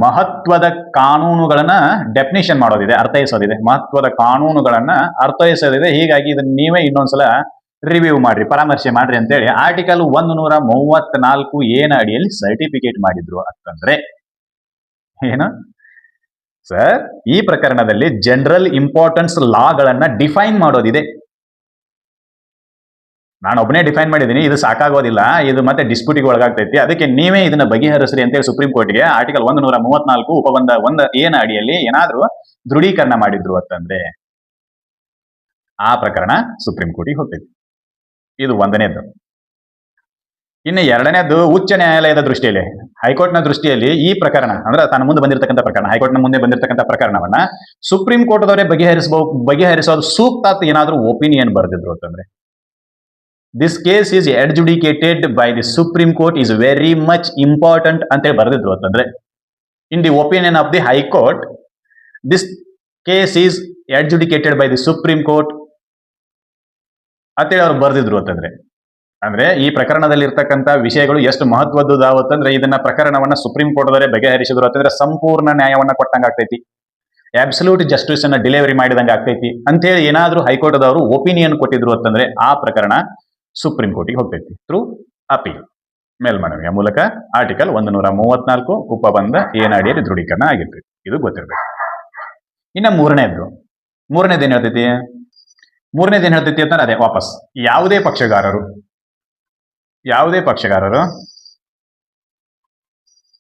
ಮಹತ್ವದ ಕಾನೂನುಗಳನ್ನ ಡೆಫಿನಿಷನ್ ಮಾಡೋದಿದೆ, ಅರ್ಥೈಸೋದಿದೆ. ಮಹತ್ವದ ಕಾನೂನುಗಳನ್ನ ಅರ್ಥೈಸೋದಿದೆ. ಹೀಗಾಗಿ ಇದನ್ನ ನೀವೇ ಇನ್ನೊಂದ್ಸಲ ರಿವ್ಯೂ ಮಾಡ್ರಿ, ಪರಾಮರ್ಶೆ ಮಾಡ್ರಿ ಅಂತೇಳಿ ಆರ್ಟಿಕಲ್ 134 ಏನ ಅಡಿಯಲ್ಲಿ ಸರ್ಟಿಫಿಕೇಟ್ ಮಾಡಿದ್ರು ಅಂತಂದ್ರೆ ಏನು ಸರ್, ಈ ಪ್ರಕರಣದಲ್ಲಿ ಜನರಲ್ ಇಂಪಾರ್ಟೆನ್ಸ್ ಲಾಗಳನ್ನ ಡಿಫೈನ್ ಮಾಡೋದಿದೆ. ನಾನು ಒಬ್ಬನೇ ಡಿಫೈನ್ ಮಾಡಿದ್ದೀನಿ, ಇದು ಸಾಕಾಗೋದಿಲ್ಲ, ಇದು ಮತ್ತೆ ಡಿಸ್ಪ್ಯೂಟಿಗೆ ಒಳಗಾಗ್ತೈತಿ, ಅದಕ್ಕೆ ನೀವೇ ಇದನ್ನ ಬಗೆಹರಿಸ್ರಿ ಅಂತೇಳಿ ಸುಪ್ರೀಂ ಕೋರ್ಟ್ಗೆ ಆರ್ಟಿಕಲ್ 134 ಉಪಬಂಧ 1 ಏನ ಅಡಿಯಲ್ಲಿ ಏನಾದ್ರೂ ದೃಢೀಕರಣ ಮಾಡಿದ್ರು ಅಂತಂದ್ರೆ ಆ ಪ್ರಕರಣ ಸುಪ್ರೀಂ ಕೋರ್ಟಿಗೆ ಹೋಗ್ತೈತಿ. ಇದು ಒಂದನೇದ್ದು. ಇನ್ನು ಎರಡನೇದ್ದು ಉಚ್ಚ ನ್ಯಾಯಾಲಯದ ದೃಷ್ಟಿಯಲ್ಲಿ, ಹೈಕೋರ್ಟ್ನ ದೃಷ್ಟಿಯಲ್ಲಿ ಈ ಪ್ರಕರಣ ಅಂದ್ರೆ ತನ್ನ ಮುಂದೆ ಬಂದಿರತಕ್ಕಂಥ ಪ್ರಕರಣ, ಹೈಕೋರ್ಟ್ನ ಮುಂದೆ ಬಂದಿರತಕ್ಕಂಥ ಪ್ರಕರಣವನ್ನ ಸುಪ್ರೀಂ ಕೋರ್ಟ್ದವರೇ ಬಗೆಹರಿಸೋದು ಸೂಕ್ತ ಅಂತ ಏನಾದ್ರೂ ಒಪಿನಿಯನ್ ಬರೆದಿದ್ರು ಅಂತಂದ್ರೆ, this case is adjudicated by the supreme court is very much important ಅಂತೇಳಿ ಬರೆದಿದ್ರು ಅಂತಂದ್ರೆ, in the opinion of the high court this case is adjudicated by the supreme court ಅಂತೇಳಿ ಅವ್ರು ಬರೆದಿದ್ರು ಅಂತಂದ್ರೆ, ಅಂದ್ರೆ ಈ ಪ್ರಕರಣದಲ್ಲಿ ಇರ್ತಕ್ಕಂಥ ವಿಷಯಗಳು ಎಷ್ಟು ಮಹತ್ವದ್ದಾವತ್ತಂದ್ರೆ ಇದನ್ನ ಪ್ರಕರಣವನ್ನ ಸುಪ್ರೀಂ ಕೋರ್ಟ್ದವರೇ ಬಗೆಹರಿಸಿದ್ರು ಅಂತಂದ್ರೆ ಸಂಪೂರ್ಣ ನ್ಯಾಯವನ್ನ ಕೊಟ್ಟಂಗ ಆಗ್ತೈತಿ, ಅಬ್ಸಲ್ಯೂಟ್ ಜಸ್ಟಿಸ್ ಅನ್ನ ಡೆಲಿವರಿ ಮಾಡಿದಂಗ ಆಗ್ತೈತಿ ಅಂತೇಳಿ ಏನಾದ್ರೂ ಹೈಕೋರ್ಟ್ದವರು ಒಪಿನಿಯನ್ ಕೊಟ್ಟಿದ್ರು ಅಂತಂದ್ರೆ ಆ ಪ್ರಕರಣ ಸುಪ್ರೀಂ ಕೋರ್ಟಿಗೆ ಹೋಗ್ತೈತಿ ಥ್ರೂ ಅಪೀಲ್, ಮೇಲ್ಮನವಿಯ ಮೂಲಕ. ಆರ್ಟಿಕಲ್ 134 ಉಪಬಂಧ ಏನ ಅಡಿಯಲ್ಲಿ ದೃಢೀಕರಣ ಆಗಿರ್ತೈತಿ. ಇದು ಗೊತ್ತಿರ್ಬೇಕು. ಇನ್ನ ಮೂರನೇದು ಏನ್ ಹೇಳ್ತೈತಿ? ಮೂರನೇದು ಏನ್ ಹೇಳ್ತೈತಿ ಅಂತಂದ್ರೆ ಅದೇ ವಾಪಸ್ ಯಾವುದೇ ಪಕ್ಷಗಾರರು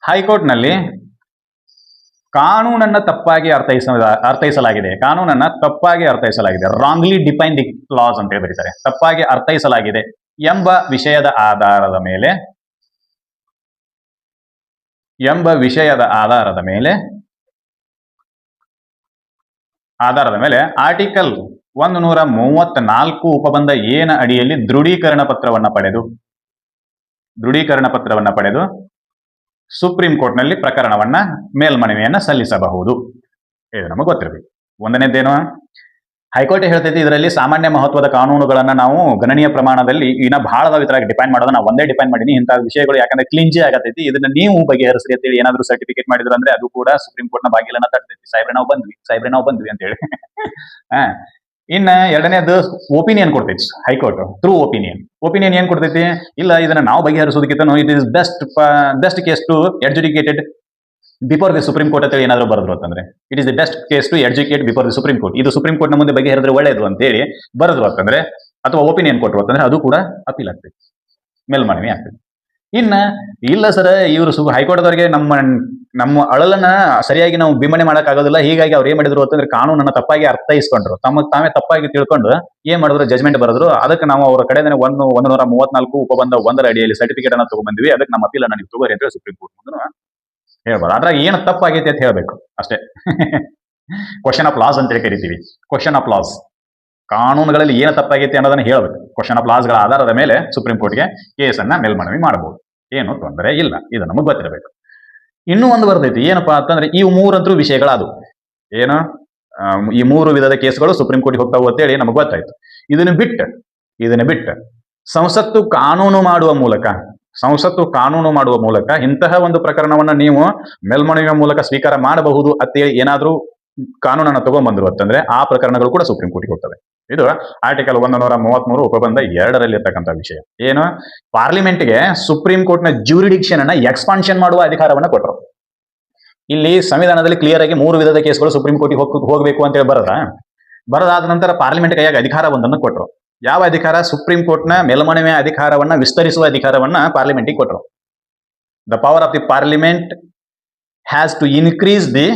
ಹೈಕೋರ್ಟ್ನಲ್ಲಿ ಕಾನೂನನ್ನ ತಪ್ಪಾಗಿ ಅರ್ಥೈಸಲಾಗಿದೆ, ಕಾನೂನನ್ನ ತಪ್ಪಾಗಿ ಅರ್ಥೈಸಲಾಗಿದೆ, ರಾಂಗ್ಲಿ ಡಿಫೈನ್ ದಿ ಲಾಸ್ ಅಂತ ಹೇಳಿ ಬರೀತಾರೆ. ತಪ್ಪಾಗಿ ಅರ್ಥೈಸಲಾಗಿದೆ ಎಂಬ ವಿಷಯದ ಆಧಾರದ ಮೇಲೆ ಆರ್ಟಿಕಲ್ 134 ಉಪಬಂಧ ಏನ ಅಡಿಯಲ್ಲಿ ದೃಢೀಕರಣ ಪತ್ರವನ್ನ ಪಡೆದು ಸುಪ್ರೀಂ ಕೋರ್ಟ್ನಲ್ಲಿ ಪ್ರಕರಣವನ್ನ ಮೇಲ್ಮನವಿಯನ್ನ ಸಲ್ಲಿಸಬಹುದು. ಇದು ನಮಗೆ ಗೊತ್ತಿರಬೇಕು. ಒಂದನೇದೇನು, ಹೈಕೋರ್ಟ್ ಹೇಳ್ತೈತಿ ಇದರಲ್ಲಿ ಸಾಮಾನ್ಯ ಮಹತ್ವದ ಕಾನೂನುಗಳನ್ನ ನಾವು ಗಣನೀಯ ಪ್ರಮಾಣದಲ್ಲಿ ಇನ್ನ ಬಹಳ ಇದ್ರಾಗ ಡಿಪೆಂಡ್ ಮಾಡೋದು. ನಾವು ಒಂದೇ ಡಿಪೆಂಡ್ ಮಾಡೀನಿ ಇಂಥ ವಿಷಯಗಳು, ಯಾಕಂದ್ರೆ ಕ್ಲಿಂಜಿ ಆಗತೈತಿ, ಇದನ್ನ ನೀವು ಬಗೆಹರಿಸ್ರಿ ಅಂತೇಳಿ ಏನಾದ್ರು ಸರ್ಟಿಫಿಕೇಟ್ ಮಾಡಿದ್ರು ಅಂದ್ರೆ ಅದು ಕೂಡ ಸುಪ್ರೀಂ ಕೋರ್ಟ್ ನ ಬಾಗಿಲನ್ನ ತಟ್ಟೈತಿ. ಸಾಹೇಬ್ರೆ ನಾವು ಬಂದ್ವಿ ಅಂತ ಹೇಳಿ. ಇನ್ನ ಎರಡನೇದು ಒಪಿನಿಯನ್ ಕೊಡ್ತೈತಿ ಹೈಕೋರ್ಟ್ ಥ್ರೂ ಒಪಿನಿಯನ್ ಏನ್ ಕೊಡ್ತೈತಿ, ಇಲ್ಲ ಇದನ್ನ ನಾವು ಬಗೆಹರಿಸೋದಕ್ಕಿಂತ it is best case to adjudicated before the supreme court ಅಂತ ಏನಾದ್ರು ಬರೆದ್ರು ಅಂತಂದ್ರೆ it is the best case to educate before the supreme court, ಇದು ಸುಪ್ರೀಂ ಕೋರ್ಟ್ ನ ಮುಂದೆ ಬಗೆಹರಿದ್ರೆ ಒಳ್ಳೇದು ಅಂತ ಹೇಳಿ ಬರೆದ್ರು ಅಂತಂದ್ರೆ, ಅಥವಾ ಒಪಿನಿಯನ್ ಕೊಟ್ಟರು ಅಂತಂದ್ರೆ ಅದು ಕೂಡ ಅಪೀಲ್ ಆಗ್ತೈತಿ, ಮೇಲ್ಮನವಿ ಆಗ್ತೈತಿ. ಇನ್ನ ಇಲ್ಲ ಸರ್, ಇವರು ಹೈಕೋರ್ಟ್ದವರಿಗೆ ನಮ್ಮ ಅಳಲನ್ನ ಸರಿಯಾಗಿ ನಾವು ಬಿಂಬನೆ ಮಾಡಕ್ ಆಗೋದಿಲ್ಲ, ಹೀಗಾಗಿ ಅವ್ರು ಏನ್ ಮಾಡಿದ್ರು ಅಂತಂದ್ರೆ ಕಾನೂನನ್ನ ತಪ್ಪಾಗಿ ಅರ್ಥೈಸ್ಕೊಂಡ್ರು, ತಾವೇ ತಪ್ಪಾಗಿ ತಿಳ್ಕೊಂಡು ಏನ್ ಮಾಡಿದ್ರು, ಜಜ್ಮೆಂಟ್ ಬರೆದ್ರು. ಅದಕ್ಕೆ ನಾವು ಅವರ ಕಡೆನೇ 134 ಉಪಬಂಧ 1 ಅಡಿಯಲ್ಲಿ ಸರ್ಟಿಫಿಕೇಟ್ ಅನ್ನ ತಗೊಂಡ್ಬಂದ್ವಿ, ಅದಕ್ಕೆ ನಮ್ಮ ಅಪೀಲ್ ಅನ್ನ ನೀವು ತಗೋರಿ ಅಂತ ಸುಪ್ರೀಂ ಕೋರ್ಟ್ ಮುಂದೆ ಹೇಳ್ಬೋದು. ಅದ್ರಾಗ ಏನು ತಪ್ಪಾಗೈತಿ ಅಂತ ಹೇಳ್ಬೇಕು ಅಷ್ಟೇ. ಕ್ವಶನ್ ಆಫ್ ಲಾಸ್ ಅಂತ ಕರಿತೀವಿ. ಕ್ವಶನ್ ಆಫ್ ಲಾಸ್, ಕಾನೂನುಗಳಲ್ಲಿ ಏನು ತಪ್ಪಾಗೈತಿ ಅನ್ನೋದನ್ನ ಹೇಳ್ಬೇಕು. ಕ್ವಶನ್ ಆಫ್ ಲಾಸ್ಗಳ ಆಧಾರದ ಮೇಲೆ ಸುಪ್ರೀಂ ಕೋರ್ಟ್ಗೆ ಕೇಸನ್ನ ಮೇಲ್ಮನವಿ ಮಾಡಬಹುದು, ಏನು ತೊಂದರೆ ಇಲ್ಲ. ಇದು ನಮಗೆ ಗೊತ್ತಿರಬೇಕು. ಇನ್ನೂ ಒಂದು ಬರ್ತೈತಿ, ಏನಪ್ಪಾ ಅಂತಂದ್ರೆ ಈ ಮೂರಂತರೂ ವಿಷಯಗಳಾದು ಏನು, ಈ 3 ವಿಧದ ಕೇಸ್ಗಳು ಸುಪ್ರೀಂ ಕೋರ್ಟ್ಗೆ ಹೋಗ್ತಾವು ಅಂತೇಳಿ ನಮಗೆ ಗೊತ್ತಾಯ್ತು. ಇದನ್ನ ಬಿಟ್ಟು ಸಂಸತ್ತು ಕಾನೂನು ಮಾಡುವ ಮೂಲಕ ಇಂತಹ ಒಂದು ಪ್ರಕರಣವನ್ನ ನೀವು ಮೇಲ್ಮನವಿಯ ಮೂಲಕ ಸ್ವೀಕಾರ ಮಾಡಬಹುದು ಅಂತೇಳಿ ಏನಾದ್ರೂ ಕಾನೂನನ್ನ ತಗೊಂಡ್ಬಂದ್ರು ಅಂತಂದ್ರೆ ಆ ಪ್ರಕರಣಗಳು ಕೂಡ ಸುಪ್ರೀಂ ಕೋರ್ಟ್ಗೆ ಹೋಗ್ತವೆ. ಇದು ಆರ್ಟಿಕಲ್ 133 ಉಪಬಂಧ 2ರಲ್ಲಿ ಇರ್ತಕ್ಕಂಥ ವಿಷಯ. ಏನು, ಪಾರ್ಲಿಮೆಂಟ್ಗೆ ಸುಪ್ರೀಂ ಕೋರ್ಟ್ ನ ಜ್ಯೂರಿಡಿಕ್ಷನ್ ಅನ್ನ ಎಕ್ಸ್ಪಾನ್ಷನ್ ಮಾಡುವ ಅಧಿಕಾರವನ್ನ ಕೊಟ್ಟರು. ಇಲ್ಲಿ ಸಂವಿಧಾನದಲ್ಲಿ ಕ್ಲಿಯರ್ ಆಗಿ 3 ವಿಧದ ಕೇಸ್ಗಳು ಸುಪ್ರೀಂ ಕೋರ್ಟ್ಗೆ ಹೋಗಬೇಕು ಅಂತೇಳಿ ಬರದಾದ ನಂತರ ಪಾರ್ಲಿಮೆಂಟ್ ಕೈಯಾಗಿ ಅಧಿಕಾರ ಒಂದನ್ನು ಕೊಟ್ಟರು. ಯಾವ ಅಧಿಕಾರ? ಸುಪ್ರೀಂ ಕೋರ್ಟ್ ನ ಮೇಲ್ಮನವಿಯ ಅಧಿಕಾರವನ್ನ ವಿಸ್ತರಿಸುವ ಅಧಿಕಾರವನ್ನ ಪಾರ್ಲಿಮೆಂಟ್ಗೆ ಕೊಟ್ಟರು. The power of the parliament has to increase the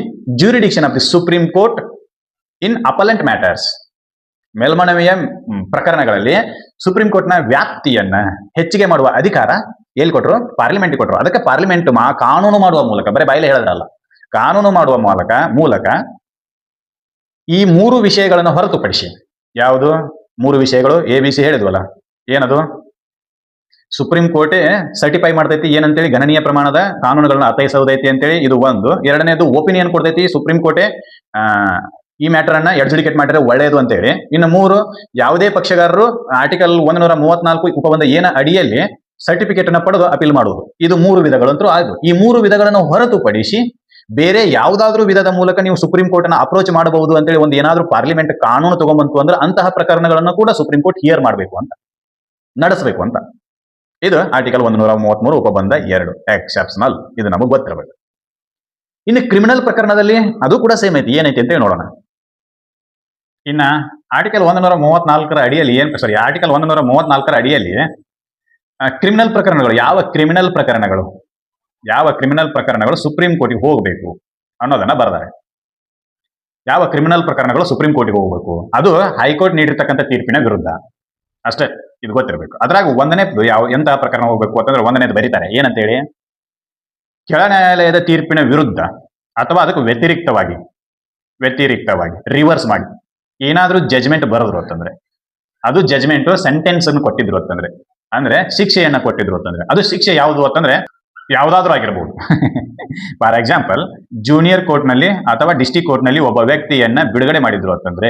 jurisdiction of the supreme court in appellant matters. ಮೇಲ್ಮನವಿಯ ಪ್ರಕರಣಗಳಲ್ಲಿ ಸುಪ್ರೀಂ ಕೋರ್ಟ್ ನ ವ್ಯಾಪ್ತಿಯನ್ನ ಹೆಚ್ಚಿಗೆ ಮಾಡುವ ಅಧಿಕಾರ ಎಲ್ಲಿ ಕೊಟ್ಟರು? ಪಾರ್ಲಿಮೆಂಟ್ ಕೊಟ್ಟರು. ಅದಕ್ಕೆ ಪಾರ್ಲಿಮೆಂಟ್ ಕಾನೂನು ಮಾಡುವ ಮೂಲಕ, ಬರೀ ಬಾಯಿಲೆ ಹೇಳದ್ರಲ್ಲ, ಕಾನೂನು ಮಾಡುವ ಮೂಲಕ ಈ 3 ವಿಷಯಗಳನ್ನು ಹೊರತುಪಡಿಸಿ, ಯಾವುದು 3 ವಿಷಯಗಳು? ABC ಹೇಳಿದ್ವಲ್ಲ, ಏನದು? ಸುಪ್ರೀಂ ಕೋರ್ಟ್ ಸರ್ಟಿಫೈ ಮಾಡ್ತೈತಿ ಏನಂತೇಳಿ, ಗಣನೀಯ ಪ್ರಮಾಣದ ಕಾನೂನುಗಳನ್ನ ಅರ್ಥೈಸೋದೈತಿ ಅಂತೇಳಿ, ಇದು ಒಂದು. ಎರಡನೇದು ಒಪಿನಿಯನ್ ಕೊಡ್ತೈತಿ, ಸುಪ್ರೀಂ ಕೋರ್ಟ್ ಈ ಮ್ಯಾಟರ್ ಅನ್ನ ಎಡ್ಜುಡಿಕೇಟ್ ಮಾಡಿದ್ರೆ ಒಳ್ಳೆಯದು ಅಂತೇಳಿ. ಇನ್ನು 3, ಯಾವುದೇ ಪಕ್ಷಗಾರರು ಆರ್ಟಿಕಲ್ 134 ಉಪಬಂಧ ಏನ ಅಡಿಯಲ್ಲಿ ಸರ್ಟಿಫಿಕೇಟ್ ಅನ್ನ ಪಡೆದು ಅಪೀಲ್ ಮಾಡುವುದು. ಇದು 3 ವಿಧಗಳಂತೂ ಆಯ್ತು. ಈ 3 ವಿಧಗಳನ್ನು ಹೊರತುಪಡಿಸಿ ಬೇರೆ ಯಾವುದಾದ್ರೂ ವಿಧದ ಮೂಲಕ ನೀವು ಸುಪ್ರೀಂ ಕೋರ್ಟ್ ಅನ್ನ ಅಪ್ರೋಚ್ ಮಾಡಬಹುದು ಅಂತೇಳಿ ಒಂದು ಏನಾದ್ರೂ ಪಾರ್ಲಿಮೆಂಟ್ ಕಾನೂನು ತಗೊಂಬಂತು ಅಂದ್ರೆ ಅಂತಹ ಪ್ರಕರಣಗಳನ್ನು ಕೂಡ ಸುಪ್ರೀಂ ಕೋರ್ಟ್ ಹಿಯರ್ ಮಾಡಬೇಕು ಅಂತ, ನಡೆಸಬೇಕು ಅಂತ. ಇದು ಆರ್ಟಿಕಲ್ 133 ಉಪಬಂಧ 2 ಎಕ್ಸೆಪ್ಷನಲ್. ಇದು ನಮಗೆ ಗೊತ್ತಿರಬೇಕು. ಇನ್ನು ಕ್ರಿಮಿನಲ್ ಪ್ರಕರಣದಲ್ಲಿ ಅದು ಕೂಡ ಸೇಮ್ ಐತಿ. ಏನೈತಿ ಅಂತ ನೋಡೋಣ. ಇನ್ನ ಆರ್ಟಿಕಲ್ 134 ಅಡಿಯಲ್ಲಿ ಆರ್ಟಿಕಲ್ 134 ಅಡಿಯಲ್ಲಿ ಕ್ರಿಮಿನಲ್ ಪ್ರಕರಣಗಳು, ಯಾವ ಕ್ರಿಮಿನಲ್ ಪ್ರಕರಣಗಳು ಸುಪ್ರೀಂ ಕೋರ್ಟ್ಗೆ ಹೋಗಬೇಕು ಅನ್ನೋದನ್ನ ಬರೆದಾರೆ. ಯಾವ ಕ್ರಿಮಿನಲ್ ಪ್ರಕರಣಗಳು ಸುಪ್ರೀಂ ಕೋರ್ಟ್ಗೆ ಹೋಗಬೇಕು? ಅದು ಹೈಕೋರ್ಟ್ ನೀಡಿರ್ತಕ್ಕಂಥ ತೀರ್ಪಿನ ವಿರುದ್ಧ ಅಷ್ಟೇ. ಇದು ಗೊತ್ತಿರಬೇಕು. ಅದ್ರಾಗ ಒಂದನೇದು ಎಂತಹ ಪ್ರಕರಣ ಹೋಗ್ಬೇಕು ಅಂತಂದ್ರೆ, ಒಂದನೇದು ಬರೀತಾರೆ ಏನಂತೇಳಿ, ಕೆಳ ನ್ಯಾಯಾಲಯದ ತೀರ್ಪಿನ ವಿರುದ್ಧ ಅಥವಾ ಅದಕ್ಕೆ ವ್ಯತಿರಿಕ್ತವಾಗಿ ರಿವರ್ಸ್ ಮಾಡಿ ಏನಾದ್ರೂ ಜಜ್ಮೆಂಟ್ ಬರೆದ್ರು ಅಂತಂದ್ರೆ, ಅದು ಜಜ್ಮೆಂಟ್ ಸೆಂಟೆನ್ಸ್ ಅನ್ನು ಕೊಟ್ಟಿದ್ರು ಅಂತಂದ್ರೆ, ಅಂದ್ರೆ ಶಿಕ್ಷೆಯನ್ನ ಕೊಟ್ಟಿದ್ರು ಅಂತಂದ್ರೆ, ಅದು ಶಿಕ್ಷೆ ಯಾವುದು ಅಂತಂದ್ರೆ ಯಾವ್ದಾದ್ರೂ ಆಗಿರ್ಬೋದು. ಫಾರ್ ಎಕ್ಸಾಂಪಲ್, ಜೂನಿಯರ್ ಕೋರ್ಟ್ ನಲ್ಲಿ ಅಥವಾ ಡಿಸ್ಟಿಕ್ ಕೋರ್ಟ್ ನಲ್ಲಿ ಒಬ್ಬ ವ್ಯಕ್ತಿಯನ್ನ ಬಿಡುಗಡೆ ಮಾಡಿದ್ರು ಅಂತಂದ್ರೆ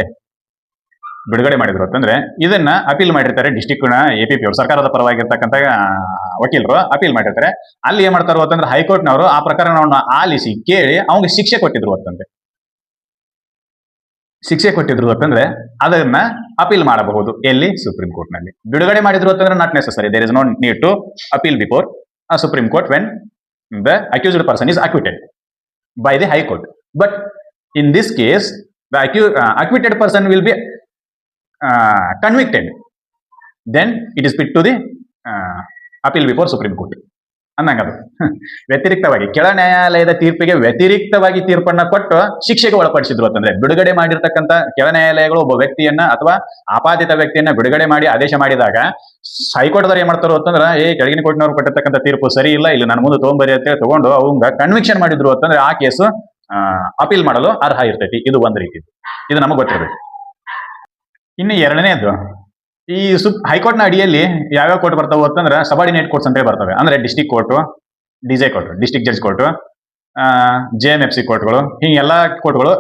ಇದನ್ನ ಅಪೀಲ್ ಮಾಡಿರ್ತಾರೆ ಡಿಸ್ಟಿಕ್ ನ APP ಅವರು, ಸರ್ಕಾರದ ಪರವಾಗಿರ್ತಕ್ಕಂಥ ವಕೀಲರು ಅಪೀಲ್ ಮಾಡಿರ್ತಾರೆ. ಅಲ್ಲಿ ಏನ್ ಮಾಡ್ತಾರೋ ಅಂತಂದ್ರೆ ಹೈಕೋರ್ಟ್ ನವರು ಆ ಪ್ರಕರಣವನ್ನು ಆಲಿಸಿ ಕೇಳಿ ಅವ್ನಿಗೆ ಶಿಕ್ಷೆ ಕೊಟ್ಟಿದ್ರು ಅಂತಂದ್ರೆ ಅದನ್ನ ಅಪೀಲ್ ಮಾಡಬಹುದು. ಎಲ್ಲಿ? ಸುಪ್ರೀಂ ಕೋರ್ಟ್ ನಲ್ಲಿ. ಬಿಡುಗಡೆ ಮಾಡಿದ್ರು ಅಂತಂದ್ರೆ not necessary, there is no need to appeal before Supreme Court when the accused person is acquitted by the High Court. But in this case, the acquitted person will be convicted. Then it is put to the appeal before Supreme Court. ಅನ್ನಂಗದು. ವ್ಯತಿರಿಕ್ತವಾಗಿ ಕೆಳ ನ್ಯಾಯಾಲಯದ ತೀರ್ಪಿಗೆ ವ್ಯತಿರಿಕ್ತವಾಗಿ ತೀರ್ಪನ್ನ ಕೊಟ್ಟು ಶಿಕ್ಷೆಗೆ ಒಳಪಡಿಸಿದ್ರು ಅಂತಂದ್ರೆ, ಬಿಡುಗಡೆ ಮಾಡಿರ್ತಕ್ಕಂಥ ಕೆಳ ನ್ಯಾಯಾಲಯಗಳು ಒಬ್ಬ ವ್ಯಕ್ತಿಯನ್ನ ಅಥವಾ ಆಪಾದಿತ ವ್ಯಕ್ತಿಯನ್ನ ಬಿಡುಗಡೆ ಮಾಡಿ ಆದೇಶ ಮಾಡಿದಾಗ ಹೈಕೋರ್ಟ್ದವ್ರು ಏನ್ ಮಾಡ್ತಾರೋ ಅಂತಂದ್ರೆ, ಕೆಳಗಿನ ಕೋರ್ಟ್ನವ್ರು ಕೊಟ್ಟಿರ್ತಕ್ಕಂಥ ತೀರ್ಪು ಸರಿ ಇಲ್ಲ, ಇಲ್ಲಿ ನನ್ನ ಮುಂದೆ ತಗೊಂಬರಿ ಅಂತ ತಗೊಂಡು ಅವಂಗ ಕನ್ವಿಕ್ಷನ್ ಮಾಡಿದ್ರು ಅಂತಂದ್ರೆ ಆ ಕೇಸು ಅಪೀಲ್ ಮಾಡಲು ಅರ್ಹ ಇರ್ತೈತಿ. ಇದು ಒಂದ್ ರೀತಿ, ಇದು ನಮಗೆ ಗೊತ್ತಿರಬೇಕು. ಇನ್ನು ಎರಡನೇದು, ಈ ಹೈಕೋರ್ಟ್ನ ಅಡಿಯಲ್ಲಿ ಯಾವ್ಯಾವ ಕೋರ್ಟ್ ಬರ್ತಾವೆ ಅಂತಂದ್ರೆ ಸಬಾರ್ಡಿನೇಟ್ ಕೋರ್ಟ್ಸ್ ಅಂತ ಬರ್ತವೆ. ಅಂದ್ರೆ district court, DJ court, district judge court, JMFC ಕೋರ್ಟ್ಗಳು, ಹಿಂಗೆ ಎಲ್ಲಾ ಕೋರ್ಟ್ಗಳು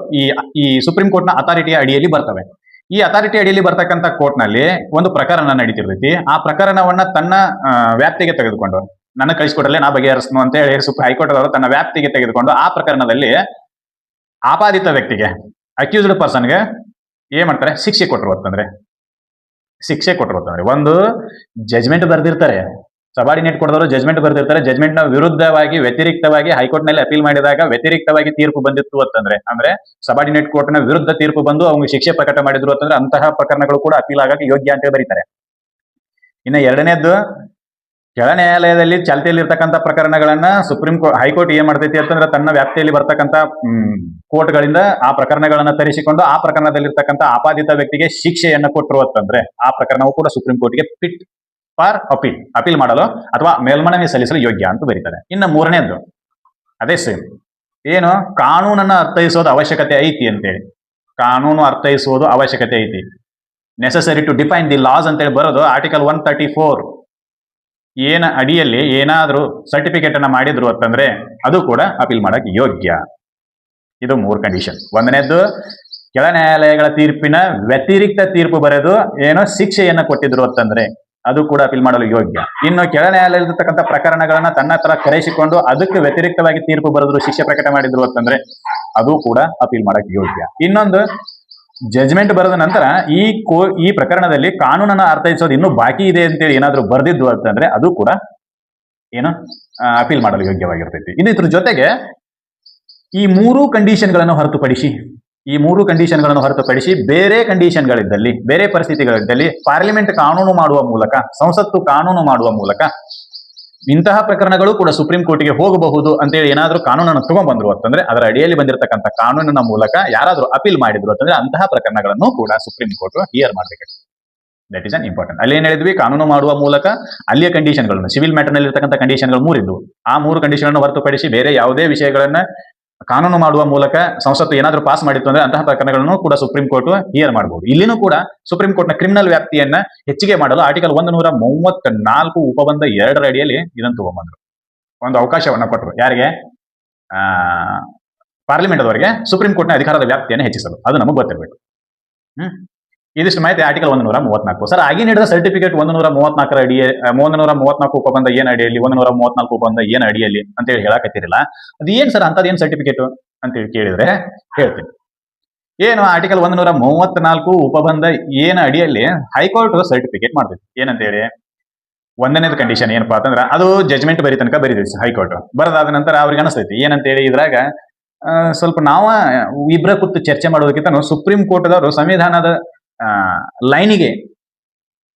ಈ ಸುಪ್ರೀಂ ಕೋರ್ಟ್ನ ಅಥಾರಿಟಿಯ ಅಡಿಯಲ್ಲಿ ಬರ್ತವೆ. ಈ ಅಥಾರಿಟಿ ಅಡಿಯಲ್ಲಿ ಬರ್ತಕ್ಕಂಥ ಕೋರ್ಟ್ನಲ್ಲಿ ಒಂದು ಪ್ರಕರಣ ನಡೀತಿರ್ತೈತಿ. ಆ ಪ್ರಕರಣವನ್ನ ತನ್ನ ವ್ಯಾಪ್ತಿಗೆ ತೆಗೆದುಕೊಂಡು ನನ್ನ ಕಳಿಸ್ಕೊಟ್ರಲ್ಲೇ ನಾ ಬಗೆಹರಿಸ್ನು ಅಂತ ಹೇಳಿ ಹೈಕೋರ್ಟ್ ಅವರು ತನ್ನ ವ್ಯಾಪ್ತಿಗೆ ತೆಗೆದುಕೊಂಡು ಆ ಪ್ರಕರಣದಲ್ಲಿ ಆಪಾದಿತ ವ್ಯಕ್ತಿಗೆ, ಅಕ್ಯೂಸ್ಡ್ ಪರ್ಸನ್ಗೆ ಏನ್ ಮಾಡ್ತಾರೆ, ಶಿಕ್ಷೆ ಕೊಟ್ಟರು ಅಂತಂದ್ರೆ ಒಂದು ಜಜ್ಮೆಂಟ್ ಬರ್ದಿರ್ತಾರೆ. ಸಬಾರ್ಡಿನೇಟ್ ಕೊಡದವರು ಜಜ್ಮೆಂಟ್ ಬರ್ದಿರ್ತಾರೆ. ಜಜ್ಮೆಂಟ್ ನ ವಿರುದ್ಧವಾಗಿ ವ್ಯತಿರಿಕ್ತವಾಗಿ ಹೈಕೋರ್ಟ್ ನಲ್ಲಿ ಅಪೀಲ್ ಮಾಡಿದಾಗ ವ್ಯತಿರಿಕ್ತವಾಗಿ ತೀರ್ಪು ಬಂದಿತ್ತು ಅಂತಂದ್ರೆ, ಅಂದ್ರೆ ಸಬಾರ್ಡಿನೇಟ್ ಕೋರ್ಟ್ ನ ವಿರುದ್ಧ ತೀರ್ಪು ಬಂದು ಅವ್ನಿಗೆ ಶಿಕ್ಷೆ ಪ್ರಕಟ ಮಾಡಿದ್ರು ಅಂತಂದ್ರೆ ಅಂತಹ ಪ್ರಕರಣಗಳು ಕೂಡ ಅಪೀಲ್ ಆಗಕ್ಕೆ ಯೋಗ್ಯ ಅಂತ ಬರೀತಾರೆ. ಇನ್ನು ಎರಡನೇದ್ದು, ಕೆಳ ನ್ಯಾಯಾಲಯದಲ್ಲಿ ಚಾಲ್ತಿಯಲ್ಲಿರ್ತಕ್ಕಂಥ ಪ್ರಕರಣಗಳನ್ನ ಹೈಕೋರ್ಟ್ ಏನ್ ಮಾಡ್ತೈತಿ ಅಂತಂದ್ರೆ ತನ್ನ ವ್ಯಾಪ್ತಿಯಲ್ಲಿ ಬರ್ತಕ್ಕಂಥ ಕೋರ್ಟ್ಗಳಿಂದ ಆ ಪ್ರಕರಣಗಳನ್ನ ತರಿಸಿಕೊಂಡು ಆ ಪ್ರಕರಣದಲ್ಲಿರ್ತಕ್ಕಂಥ ಆಪಾದಿತ ವ್ಯಕ್ತಿಗೆ ಶಿಕ್ಷೆಯನ್ನ ಕೊಟ್ಟರು ಅಂತಂದ್ರೆ ಆ ಪ್ರಕರಣವು ಕೂಡ ಸುಪ್ರೀಂ ಕೋರ್ಟ್ಗೆ ಫಿಟ್ ಫಾರ್ ಅಪೀಲ್ ಮಾಡಲು ಅಥವಾ ಮೇಲ್ಮನವಿ ಸಲ್ಲಿಸಲು ಯೋಗ್ಯ ಅಂತ ಬರೀತಾರೆ. ಇನ್ನು ಮೂರನೇದ್ದು ಅದೇ ಸೇಮ್, ಏನು ಕಾನೂನನ್ನ ಅರ್ಥೈಸೋದು ಅವಶ್ಯಕತೆ ಐತಿ ಅಂತೇಳಿ, ಕಾನೂನು ಅರ್ಥೈಸುವುದು ಅವಶ್ಯಕತೆ ಐತಿ, necessary to define the laws ಅಂತೇಳಿ ಬರೋದು ಆರ್ಟಿಕಲ್ 134 ಏನ ಅಡಿಯಲ್ಲಿ ಏನಾದ್ರೂ ಸರ್ಟಿಫಿಕೇಟ್ ಅನ್ನ ಮಾಡಿದ್ರು ಅಂತಂದ್ರೆ ಅದು ಕೂಡ ಅಪೀಲ್ ಮಾಡಕ್ ಯೋಗ್ಯ. ಇದು 3 ಕಂಡೀಷನ್. ಒಂದನೇದ್ದು, ಕೆಳ ನ್ಯಾಯಾಲಯಗಳ ತೀರ್ಪಿನ ವ್ಯತಿರಿಕ್ತ ತೀರ್ಪು ಬರೆದು ಏನೋ ಶಿಕ್ಷೆಯನ್ನ ಕೊಟ್ಟಿದ್ರು ಅಂತಂದ್ರೆ ಅದು ಕೂಡ ಅಪೀಲ್ ಮಾಡಲು ಯೋಗ್ಯ. ಇನ್ನು ಕೆಳ ನ್ಯಾಯಾಲಯದಲ್ಲಿರ್ತಕ್ಕಂಥ ಪ್ರಕರಣಗಳನ್ನ ತನ್ನ ಹತ್ರ ಕರೆಸಿಕೊಂಡು ಅದಕ್ಕೆ ವ್ಯತಿರಿಕ್ತವಾಗಿ ತೀರ್ಪು ಬರೆದ್ರು, ಶಿಕ್ಷೆ ಪ್ರಕಟ ಮಾಡಿದ್ರು ಅಂತಂದ್ರೆ ಅದು ಕೂಡ ಅಪೀಲ್ ಮಾಡಕ್ ಯೋಗ್ಯ. ಇನ್ನೊಂದು, ಜಜ್ಮೆಂಟ್ ಬರೆದ ನಂತರ ಈ ಪ್ರಕರಣದಲ್ಲಿ ಕಾನೂನನ್ನ ಅರ್ಥೈಸೋದು ಇನ್ನೂ ಬಾಕಿ ಇದೆ ಅಂತೇಳಿ ಏನಾದ್ರೂ ಬರ್ದಿದ್ದು ಅಂತಂದ್ರೆ ಅದು ಕೂಡ ಏನು ಅಪೀಲ್ ಮಾಡಲು ಯೋಗ್ಯವಾಗಿರ್ತೈತಿ. ಇದ್ರ ಜೊತೆಗೆ ಈ 3 ಕಂಡೀಷನ್ಗಳನ್ನು ಹೊರತುಪಡಿಸಿ ಬೇರೆ ಕಂಡೀಷನ್ಗಳಿದ್ದಲ್ಲಿ, ಬೇರೆ ಪರಿಸ್ಥಿತಿಗಳಿದ್ದಲ್ಲಿ ಪಾರ್ಲಿಮೆಂಟ್ ಕಾನೂನು ಮಾಡುವ ಮೂಲಕ, ಸಂಸತ್ತು ಕಾನೂನು ಮಾಡುವ ಮೂಲಕ ಇಂತಹ ಪ್ರಕರಣಗಳು ಕೂಡ ಸುಪ್ರೀಂ ಕೋರ್ಟ್ಗೆ ಹೋಗಬಹುದು ಅಂತೇಳಿ ಏನಾದ್ರೂ ಕಾನೂನನ್ನು ತಗೊಂಡ್ಬಂದ್ರು ಅಂತಂದ್ರೆ ಅದರ ಅಡಿಯಲ್ಲಿ ಬಂದಿರತಕ್ಕಂಥ ಕಾನೂನಿನ ಮೂಲಕ ಯಾರಾದ್ರೂ ಅಪೀಲ್ ಮಾಡಿದ್ರು ಅಂತಂದ್ರೆ ಅಂತಹ ಪ್ರಕರಣಗಳನ್ನು ಕೂಡ ಸುಪ್ರೀಂ ಕೋರ್ಟ್ ಹಿಯರ್ ಮಾಡಬೇಕು. That is an important. ಅಲ್ಲಿ ಏನ್ ಹೇಳಿದ್ವಿ, ಕಾನೂನು ಮಾಡುವ ಮೂಲಕ ಅಲ್ಲಿಯ ಕಂಡೀಷನ್ಗಳನ್ನು, ಸಿವಿಲ್ ಮ್ಯಾಟರ್ ನಲ್ಲಿ ಇರತಕ್ಕಂಥ ಕಂಡೀಷನ್ಗಳು 3 ಇದ್ವು. ಆ 3 ಕಂಡೀಷನ್ ಹೊರತುಪಡಿಸಿ ಬೇರೆ ಯಾವುದೇ ವಿಷಯಗಳನ್ನ ಕಾನೂನು ಮಾಡುವ ಮೂಲಕ ಸಂಸತ್ತು ಏನಾದ್ರೂ ಪಾಸ್ ಮಾಡಿತ್ತು ಅಂದ್ರೆ ಅಂತಹ ಪ್ರಕರಣಗಳನ್ನು ಕೂಡ ಸುಪ್ರೀಂ ಕೋರ್ಟ್ ಹಿಯರ್ ಮಾಡಬಹುದು. ಇಲ್ಲಿನೂ ಕೂಡ ಸುಪ್ರೀಂ ಕೋರ್ಟ್ನ ಕ್ರಿಮಿನಲ್ ವ್ಯಾಪ್ತಿಯನ್ನ ಹೆಚ್ಚಿಗೆ ಮಾಡಲು ಆರ್ಟಿಕಲ್ 134 ಉಪಬಂಧ 2 ಅಡಿಯಲ್ಲಿ ಇದನ್ನು ತಗೊಂಡ್ಬಂದ್ರು. ಒಂದು ಅವಕಾಶವನ್ನ ಕೊಟ್ಟರು. ಯಾರಿಗೆ? ಪಾರ್ಲಿಮೆಂಟ್ ಅವರಿಗೆ ಸುಪ್ರೀಂ ಕೋರ್ಟ್ನ ಅಧಿಕಾರದ ವ್ಯಾಪ್ತಿಯನ್ನು ಹೆಚ್ಚಿಸಲು. ಅದು ನಮಗೆ ಗೊತ್ತಿರಬೇಕು. ಇದಿಷ್ಟು ಮಾಹಿತಿ ಆರ್ಟಿಕಲ್ 134. ಸರ್, ಆಗಿ ನೀಡಿದ ಸರ್ಟಿಫಿಕೇಟ್ 134 ಅಡಿ, 134 ಉಪಬಂಧ ಏನ್ ಅಡಿಯಲ್ಲಿ, 134 ಉಪಬಂಧ ಏನ್ ಅಡಿಯಲ್ಲಿ ಅಂತೇಳಿ ಹೇಳಕತ್ತಿರಲ್ಲ. ಅದು ಏನ್ ಸರ್ ಅಂತದೇನ್ ಸರ್ಟಿಫಿಕೇಟ್ ಅಂತೇಳಿ ಕೇಳಿದ್ರೆ ಹೇಳ್ತೀನಿ. ಏನು ಆರ್ಟಿಕಲ್ 134 ಉಪಬಂಧ ಏನ್ ಅಡಿಯಲ್ಲಿ ಹೈಕೋರ್ಟ್ ಸರ್ಟಿಫಿಕೇಟ್ ಮಾಡ್ಬೇಕು. ಏನಂತೇಳಿ, 1ನೇದು ಕಂಡೀಷನ್ ಏನಪ್ಪಾ ಅಂತಂದ್ರ ಅದು ಜಜ್ಮೆಂಟ್ ಬರೀ ತನಕ ಬರೀತೈತಿ ಹೈಕೋರ್ಟ್. ಬರದಾದ ನಂತರ ಅವ್ರಿಗೆ ಅನಿಸ್ತೈತಿ ಏನಂತೇಳಿ, ಇದ್ರಾಗ ಸ್ವಲ್ಪ ನಾವು ಇಬ್ರ ಕೂತು ಚರ್ಚೆ ಮಾಡೋದಕ್ಕಿಂತ ಸುಪ್ರೀಂ ಕೋರ್ಟ್ದವರು ಸಂವಿಧಾನದ ಲೈನಿಗೆ,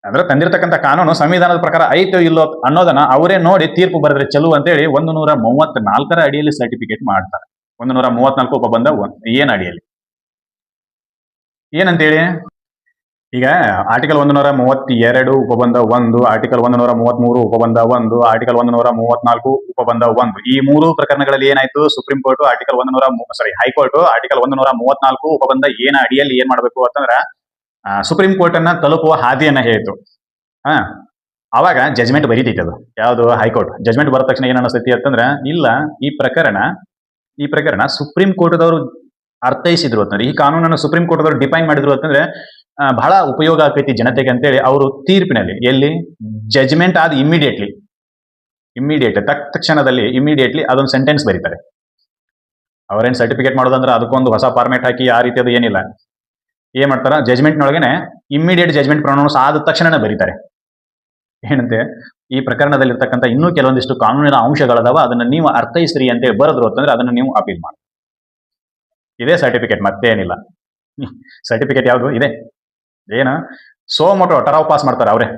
ಅಂದ್ರೆ ತಂದಿರತಕ್ಕಂಥ ಕಾನೂನು ಸಂವಿಧಾನದ ಪ್ರಕಾರ ಐತೋ ಇಲ್ಲೋ ಅನ್ನೋದನ್ನ ಅವರೇ ನೋಡಿ ತೀರ್ಪು ಬರೆದ್ರೆ ಚಲೋ ಅಂತೇಳಿ 134 ಅಡಿಯಲ್ಲಿ ಸರ್ಟಿಫಿಕೇಟ್ ಮಾಡ್ತಾರೆ. 134 ಉಪಬಂಧ ಏನ್ ಅಡಿಯಲ್ಲಿ ಏನಂತೇಳಿ, ಈಗ ಆರ್ಟಿಕಲ್ 132 ಉಪಬಂಧ 1, ಆರ್ಟಿಕಲ್ 133 ಉಪಬಂಧ 1, ಆರ್ಟಿಕಲ್ 134 ಉಪಬಂಧ 1, ಈ 3 ಪ್ರಕರಣಗಳಲ್ಲಿ ಏನಾಯ್ತು, ಸುಪ್ರೀಂ ಕೋರ್ಟ್ ಹೈಕೋರ್ಟ್ ಆರ್ಟಿಕಲ್ 134 ಉಪಬಂಧ ಏನ ಅಡಿಯಲ್ಲಿ ಏನ್ ಮಾಡ್ಬೇಕು ಅಂತಂದ್ರ ಸುಪ್ರೀಂ ಕೋರ್ಟ್ ಅನ್ನ ತಲುಪುವ ಹಾದಿಯನ್ನ ಹೇಳಿತು. ಅವಾಗ ಜಜ್ಮೆಂಟ್ ಬರೀತೈತಿ. ಅದು ಯಾವುದು, ಹೈಕೋರ್ಟ್ ಜಜ್ಮೆಂಟ್ ಬರದ ತಕ್ಷಣ ಏನ್ ಅನಿಸ್ತೈತಿ ಅಂತಂದ್ರ, ಇಲ್ಲ ಈ ಪ್ರಕರಣ ಸುಪ್ರೀಂ ಕೋರ್ಟ್ದವರು ಅರ್ಥೈಸಿದ್ರು ಅಂತಂದ್ರೆ, ಈ ಕಾನೂನನ್ನು ಸುಪ್ರೀಂ ಕೋರ್ಟ್ದವರು ಡಿಫೈನ್ ಮಾಡಿದ್ರು ಅಂತಂದ್ರೆ ಬಹಳ ಉಪಯೋಗ ಆಗ್ತೈತಿ ಜನತೆಗೆ ಅಂತೇಳಿ ಅವರು ತೀರ್ಪಿನಲ್ಲಿ, ಎಲ್ಲಿ ಜಜ್ಮೆಂಟ್ ಆದ ತಕ್ಷಣದಲ್ಲಿ ಇಮಿಡಿಯೇಟ್ಲಿ ಅದೊಂದು ಸೆಂಟೆನ್ಸ್ ಬರೀತಾರೆ. ಅವ್ರೇನ್ ಸರ್ಟಿಫಿಕೇಟ್ ಮಾಡೋದಂದ್ರೆ ಅದಕ್ಕೊಂದು ಹೊಸ ಫಾರ್ಮೆಟ್ ಹಾಕಿ ಆ ರೀತಿಯದು ಏನಿಲ್ಲ. ಏನ್ ಮಾಡ್ತಾರ, ಜಜ್ಮೆಂಟ್ ನೊಳಗೇನೆ ಇಮಿಡಿಯೇಟ್ ಜಜ್ಮೆಂಟ್ ಪ್ರೊನೌನ್ಸ್ ಆದ ತಕ್ಷಣ ಬರೀತಾರೆ. ಏನಂತೆ, ಈ ಪ್ರಕರಣದಲ್ಲಿರ್ತಕ್ಕಂಥ ಇನ್ನೂ ಕೆಲವೊಂದಿಷ್ಟು ಕಾನೂನಿನ ಅಂಶಗಳದಾವ, ಅದನ್ನ ನೀವು ಅರ್ಥೈಸ್ರಿ ಅಂತೇಳಿ ಬರೆದ್ರು ಅಂತಂದ್ರೆ ಅದನ್ನ ನೀವು ಅಪೀಲ್ ಮಾಡಿ. ಇದೇ ಸರ್ಟಿಫಿಕೇಟ್, ಮತ್ತೇನಿಲ್ಲ. ಸರ್ಟಿಫಿಕೇಟ್ ಯಾವುದು ಇದೆ, ಏನ ಸೋ ಮೊಟೋ ಟರಾವ್ ಪಾಸ್ ಮಾಡ್ತಾರೆ ಅವರೇ.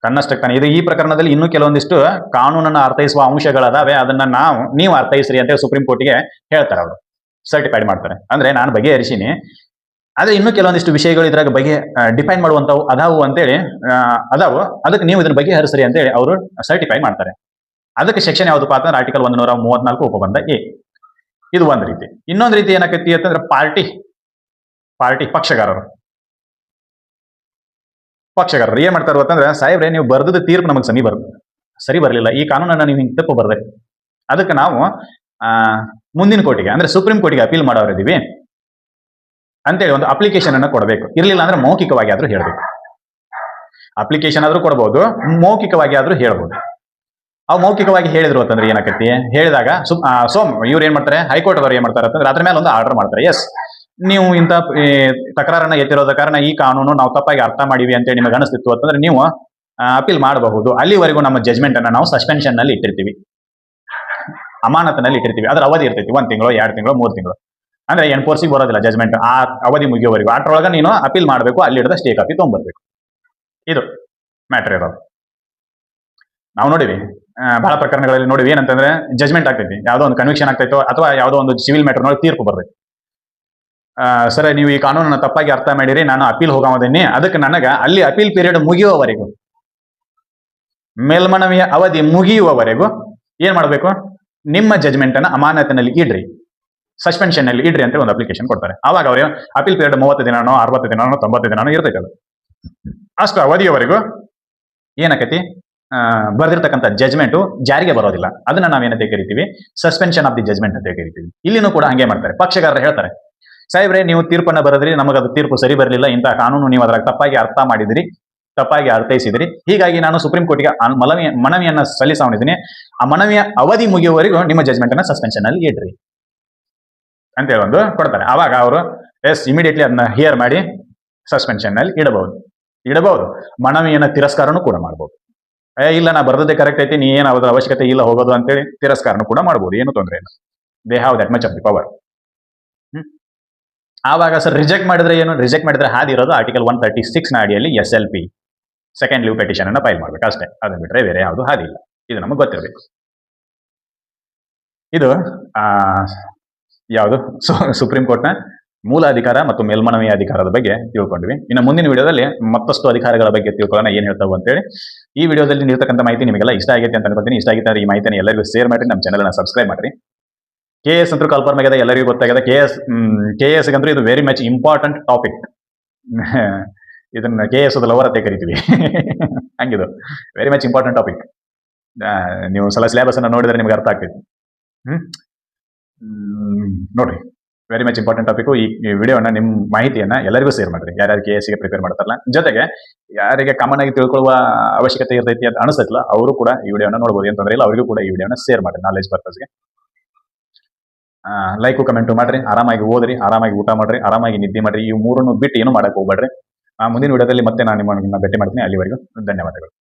ತನ್ನಷ್ಟಕ್ಕೆ ತಾನೇ. ಇದು ಈ ಪ್ರಕರಣದಲ್ಲಿ ಇನ್ನೂ ಕೆಲವೊಂದಿಷ್ಟು ಕಾನೂನನ್ನು ಅರ್ಥೈಸುವ ಅಂಶಗಳದಾವೆ, ಅದನ್ನ ನೀವು ಅರ್ಥೈಸ್ರಿ ಅಂತ ಸುಪ್ರೀಂ ಕೋರ್ಟ್ಗೆ ಹೇಳ್ತಾರೆ. ಅವರು ಸರ್ಟಿಫೈಡ್ ಮಾಡ್ತಾರೆ. ಅಂದ್ರೆ ನಾನು ಬಗೆಹರಿಸಿನಿ, ಆದ್ರೆ ಇನ್ನೂ ಕೆಲವೊಂದಿಷ್ಟು ವಿಷಯಗಳು ಇದ್ರಾಗ ಡಿಫೈನ್ ಮಾಡುವಂತವು ಅದಾವು ಅಂತೇಳಿ ಅದಾವು, ಅದಕ್ಕೆ ನೀವು ಇದನ್ನ ಬಗೆಹರಿಸ್ರಿ ಅಂತೇಳಿ ಅವರು ಸರ್ಟಿಫೈ ಮಾಡ್ತಾರೆ. ಅದಕ್ಕೆ ಸೆಕ್ಷನ್ ಯಾವ್ದಪ್ಪ ಅಂತಂದ್ರೆ ಆರ್ಟಿಕಲ್ 134 ಉಪಬಂಧ ಎ. ಇದು ಒಂದ್ ರೀತಿ. ಇನ್ನೊಂದು ರೀತಿ ಏನಾಕೈತಿ ಅಂತಂದ್ರೆ ಪಾರ್ಟಿ ಪಕ್ಷಗಾರರು ಏನ್ ಮಾಡ್ತಾರ ಅಂತಂದ್ರೆ, ಸಾಹೇಬ್ರೆ ನೀವು ಬರ್ದದ ತೀರ್ಪು ನಮಗೆ ಸರಿ ಬರಲಿಲ್ಲ, ಈ ಕಾನೂನನ್ನ ನೀವು ಹಿಂಗೆ ತಪ್ಪು ಬರ್ದೆ, ಅದಕ್ಕೆ ನಾವು ಮುಂದಿನ ಕೋರ್ಟಿಗೆ ಅಂದ್ರೆ ಸುಪ್ರೀಂ ಕೋರ್ಟಿಗೆ ಅಪೀಲ್ ಮಾಡೋರಿದ್ದೀವಿ ಅಂತೇಳಿ ಒಂದು ಅಪ್ಲಿಕೇಶನ್ ಅನ್ನು ಕೊಡಬೇಕು. ಇರ್ಲಿಲ್ಲ ಅಂದ್ರೆ ಮೌಖಿಕವಾಗಿ ಆದ್ರೂ ಹೇಳ್ಬೇಕು. ಅಪ್ಲಿಕೇಶನ್ ಆದ್ರೂ ಕೊಡಬಹುದು, ಮೌಖಿಕವಾಗಿ ಆದ್ರೂ ಹೇಳ್ಬೋದು. ಅವು ಮೌಖಿಕವಾಗಿ ಹೇಳಿದ್ರು ಅಂತಂದ್ರೆ ಏನಾಕತಿ, ಹೇಳಿದಾಗ ಇವ್ರು ಏನ್ ಮಾಡ್ತಾರೆ, ಹೈಕೋರ್ಟ್ ಅವರು ಏನ್ ಮಾಡ್ತಾರೆ ಅಂತಂದ್ರೆ ಅದ್ರ ಮೇಲೆ ಒಂದು ಆರ್ಡರ್ ಮಾಡ್ತಾರೆ. ಎಸ್, ನೀವು ಇಂಥ ತಕರಾರನ್ನ ಎತ್ತಿರೋದ ಕಾರಣ ಈ ಕಾನೂನು ನಾವು ತಪ್ಪಾಗಿ ಅರ್ಥ ಮಾಡಿವಿ ಅಂತೇಳಿ ನಿಮಗೆ ಅನಿಸ್ತಿತ್ತು ಅಂತಂದ್ರೆ ನೀವು ಅಪೀಲ್ ಮಾಡಬಹುದು. ಅಲ್ಲಿವರೆಗೂ ನಮ್ಮ ಜಜ್ಮೆಂಟ್ ಅನ್ನ ನಾವು ಸಸ್ಪೆನ್ಷನ್ ನಲ್ಲಿ ಇಟ್ಟಿರ್ತೀವಿ, ಅಮಾನತಿನಲ್ಲಿ ಇಟ್ಟಿರ್ತೀವಿ. ಅದ್ರ ಅವಧಿ ಇರ್ತೈತಿ 1 ತಿಂಗಳು, 2 ತಿಂಗಳು, 3 ತಿಂಗಳು. ಅಂದ್ರೆ ಎನ್ಫೋರ್ಸಿಗೆ ಬರೋದಿಲ್ಲ ಜಜ್ಮೆಂಟ್, ಆ ಅವಧಿ ಮುಗಿಯೋವರೆಗೂ. ಅಟ್ರೊಳಗೆ ನೀನು ಅಪೀಲ್ ಮಾಡಬೇಕು, ಅಲ್ಲಿ ಹಿಡಿದ ಸ್ಟೇ ಕಾಪಿ ತೊಗೊಂಡ್ಬರ್ಬೇಕು. ಇದು ಮ್ಯಾಟರ್ ಇರೋದು. ನಾವು ನೋಡಿವಿ ಬಹಳ ಪ್ರಕರಣಗಳಲ್ಲಿ ನೋಡಿವಿ ಏನಂತಂದ್ರೆ, ಜಜ್ಮೆಂಟ್ ಆಗ್ತೈತಿ, ಯಾವುದೋ ಒಂದು ಕನ್ವಿಕ್ಷನ್ ಆಗ್ತೈತೋ ಅಥವಾ ಯಾವುದೋ ಒಂದು ಸಿವಿಲ್ ಮ್ಯಾಟರ್ನೊಳಗೆ ತೀರ್ಪು ಬರ್ತೈತಿ. ಸರ್, ನೀವು ಈ ಕಾನೂನನ್ನು ತಪ್ಪಾಗಿ ಅರ್ಥ ಮಾಡಿರಿ, ನಾನು ಅಪೀಲ್ ಹೋಗೋದೇನಿ, ಅದಕ್ಕೆ ನನಗೆ ಅಲ್ಲಿ ಅಪೀಲ್ ಪೀರಿಯಡ್ ಮುಗಿಯುವವರೆಗೂ, ಮೇಲ್ಮನವಿಯ ಅವಧಿ ಮುಗಿಯುವವರೆಗೂ ಏನ್ ಮಾಡಬೇಕು, ನಿಮ್ಮ ಜಜ್ಮೆಂಟ್ ಅನ್ನ ಅಮಾನತಿನಲ್ಲಿ ಇಡ್ರಿ, ಸಸ್ಪೆನ್ಷನ್ ನಲ್ಲಿ ಇಡ್ರಿ ಅಂತ ಒಂದು ಅಪ್ಲಿಕೇಶನ್ ಕೊಡ್ತಾರೆ. ಆವಾಗ ಅವರು ಅಪೀಲ್ ಪೀರಿಯಡ್ 30 ದಿನನೋ 60 ದಿನನೋ 90 ದಿನನೋ ಇರ್ತೈತೆ. ಅದು ಅಷ್ಟು ಅವಧಿಯವರೆಗೂ ಏನಾಕತಿ, ಬರ್ದಿರ್ತಕ್ಕಂಥ ಜಜ್ಮೆಂಟು ಜಾರಿಗೆ ಬರೋದಿಲ್ಲ. ಅದನ್ನ ನಾವೇನಂತ ಕರಿತೀವಿ, ಸಸ್ಪೆನ್ಷನ್ ಆಫ್ ದಿ ಜಜ್ಮೆಂಟ್ ಅಂತ ಕರಿತೀವಿ. ಇಲ್ಲಿನೂ ಕೂಡ ಹಂಗೆ ಮಾಡ್ತಾರೆ. ಪಕ್ಷಗಾರರು ಹೇಳ್ತಾರೆ, ಸಾಹೇಬ್ರೆ ನೀವು ತೀರ್ಪನ್ನ ಬರೆದ್ರಿ, ನಮಗದು ತೀರ್ಪು ಸರಿ ಬರಲಿಲ್ಲ, ಇಂತಹ ಕಾನೂನು ನೀವು ಅದ್ರಾಗ ತಪ್ಪಾಗಿ ಅರ್ಥ ಮಾಡಿದಿರಿ, ತಪ್ಪಾಗಿ ಅರ್ಥೈಸಿದಿರಿ, ಹೀಗಾಗಿ ನಾನು ಸುಪ್ರೀಂ ಕೋರ್ಟ್ಗೆ ಮನವಿಯನ್ನ ಸಲ್ಲಿಸಿದ್ದೀನಿ, ಆ ಮನವಿಯ ಅವಧಿ ಮುಗಿಯುವವರೆಗೂ ನಿಮ್ಮ ಜಜ್ಮೆಂಟ್ ಅನ್ನ ಸಸ್ಪೆನ್ಷನ್ ಅಲ್ಲಿ ಇಡ್ರಿ ಅಂತೇಳಿ ಒಂದು ಕೊಡ್ತಾರೆ. ಆವಾಗ ಅವರು ಇಮಿಡಿಯೇಟ್ಲಿ ಅದನ್ನ ಹಿಯರ್ ಮಾಡಿ ಸಸ್ಪೆನ್ಷನ್ ನಲ್ಲಿ ಇಡಬಹುದು. ಮನವಿಯನ್ನ ತಿರಸ್ಕಾರನೂ ಕೂಡ ಮಾಡಬಹುದು. ಇಲ್ಲ, ನಾ ಬರ್ದದ್ದೇ ಕರೆಕ್ಟ್ ಐತಿ, ನೀ ಏನು ಅದ್ರ ಅವಶ್ಯಕತೆ ಇಲ್ಲ ಹೋಗೋದು ಅಂತೇಳಿ ತಿರಸ್ಕಾರನೂ ಕೂಡ ಮಾಡಬಹುದು. ಏನು ತೊಂದರೆ ಇಲ್ಲ. They have that much of the power. ಆವಾಗ ಸರ್ ರಿಜೆಕ್ಟ್ ಮಾಡಿದ್ರೆ ಏನು, ರಿಜೆಕ್ಟ್ ಮಾಡಿದ್ರೆ ಹಾದಿ ಇರೋದು ಆರ್ಟಿಕಲ್ 136 ನ ಅಡಿಯಲ್ಲಿ SLP ಸೆಕೆಂಡ್ ಲೀವ್ ಪೆಟಿಷನ್ ಅನ್ನ ಫೈಲ್ ಮಾಡ್ಬೇಕು ಅಷ್ಟೇ. ಅದನ್ನ ಬಿಟ್ರೆ ಬೇರೆ ಯಾವುದು ಹಾದಿ ಇಲ್ಲ. ಇದು ನಮಗೆ ಗೊತ್ತಿರಬೇಕು. ಇದು ಯಾವುದು ಸುಪ್ರೀಂ ಕೋರ್ಟ್ನ ಮೂಲ ಅಧಿಕಾರ ಮತ್ತು ಮೇಲ್ಮನವಿ ಅಧಿಕಾರದ ಬಗ್ಗೆ ತಿಳ್ಕೊಂಡ್ವಿ. ಇನ್ನು ಮುಂದಿನ ವಿಡಿಯೋದಲ್ಲಿ ಮತ್ತಷ್ಟು ಅಧಿಕಾರಗಳ ಬಗ್ಗೆ ತಿಳ್ಕೊಳ್ಳೋಣ, ಏನ್ ಹೇಳ್ತಾವೆ ಅಂತೇಳಿ. ಈ ವಿಡಿಯೋದಲ್ಲಿ ನೀಡ್ತಕ್ಕಂಥ ಮಾಹಿತಿ ನಿಮಗೆಲ್ಲ ಇಷ್ಟ ಆಗೈತೆ ಅಂತ ಅನ್ಕೊತೀನಿ. ಇಷ್ಟ ಆಗಿದ್ದರೆ ಈ ಮಾಹಿತಿನ ಎಲ್ಲರಿಗೂ ಶೇರ್ ಮಾಡಿ, ನಮ್ಮ ಚಾನಲ್ನ ಸಬ್ಸ್ಕ್ರೈಬ್ ಮಾಡಿರಿ. KS ಅಂತೂ ಕನ್ಫರ್ಮ್ ಆಗಿದೆ, ಎಲ್ಲರಿಗೂ ಗೊತ್ತಾಗಿದೆ. KS ಗಂತೂ ಇದು ವೆರಿ ಮಚ್ ಇಂಪಾರ್ಟೆಂಟ್ ಟಾಪಿಕ್. ಇದನ್ನ KS ಲವರ್ ಅಂತ ಕರಿತೀವಿ. ಹಂಗಿದು ವೆರಿ ಮಚ್ ಇಂಪಾರ್ಟೆಂಟ್ ಟಾಪಿಕ್. ನೀವು ಸಲ ಸಿಲೆಬಸ್ ಅನ್ನ ನೋಡಿದ್ರೆ ನಿಮ್ಗೆ ಅರ್ಥ ಆಗ್ತೈತಿ. ನೋಡ್ರಿ, ವೆರಿ ಮಚ್ ಇಂಪಾರ್ಟೆಂಟ್ ಟಾಪಿಕ್. ಈ ವಿಡಿಯೋನ ನಿಮ್ಮ ಮಾಹಿತಿಯನ್ನ ಎಲ್ಲರಿಗೂ ಶೇರ್ ಮಾಡಿರಿ, ಯಾರ್ಯಾರು KS ಗೆ ಪ್ರಿಪೇರ್ ಮಾಡ್ತಾರಲ್ಲ. ಜೊತೆಗೆ ಯಾರಿಗೆ ಕಾಮನ್ ಆಗಿ ತಿಳ್ಕೊಳ್ಳುವ ಅವಶ್ಯಕತೆ ಇರ್ತೈತಿ ಅಂತ ಅನಿಸ್ತೈತಿಲ್ಲ, ಅವರು ಕೂಡ ಈ ವಿಡಿಯೋನ ನೋಡ್ಬೋದು, ಏನ್ ತೊಂದರೆ ಇಲ್ಲ. ಅವರಿಗೂ ಕೂಡ ಈ ವಿಡಿಯೋನ ಶೇರ್ ಮಾಡಿರಿ ನಾಲೆಜ್ ಪರ್ಪಸ್ಗೆ. ಲೈಕು ಕಮೆಂಟು ಮಾಡ್ರಿ, ಆರಾಮಾಗಿ ಓದ್ರಿ, ಆರಾಮಾಗಿ ಊಟ ಮಾಡ್ರಿ, ಆರಾಮಾಗಿ ನಿದ್ದೆ ಮಾಡ್ರಿ. ಈ ಮೂರನ್ನು ಬಿಟ್ಟು ಏನು ಮಾಡಕ್ ಹೋಗ್ಬೇಡ್ರಿ. ಮುಂದಿನ ವಿಡಿಯೋದಲ್ಲಿ ಮತ್ತೆ ನಾನು ನಿಮ್ಮನ್ನ ಭೇಟಿ ಮಾಡ್ತೀನಿ. ಅಲ್ಲಿವರೆಗೂ ಧನ್ಯವಾದಗಳು.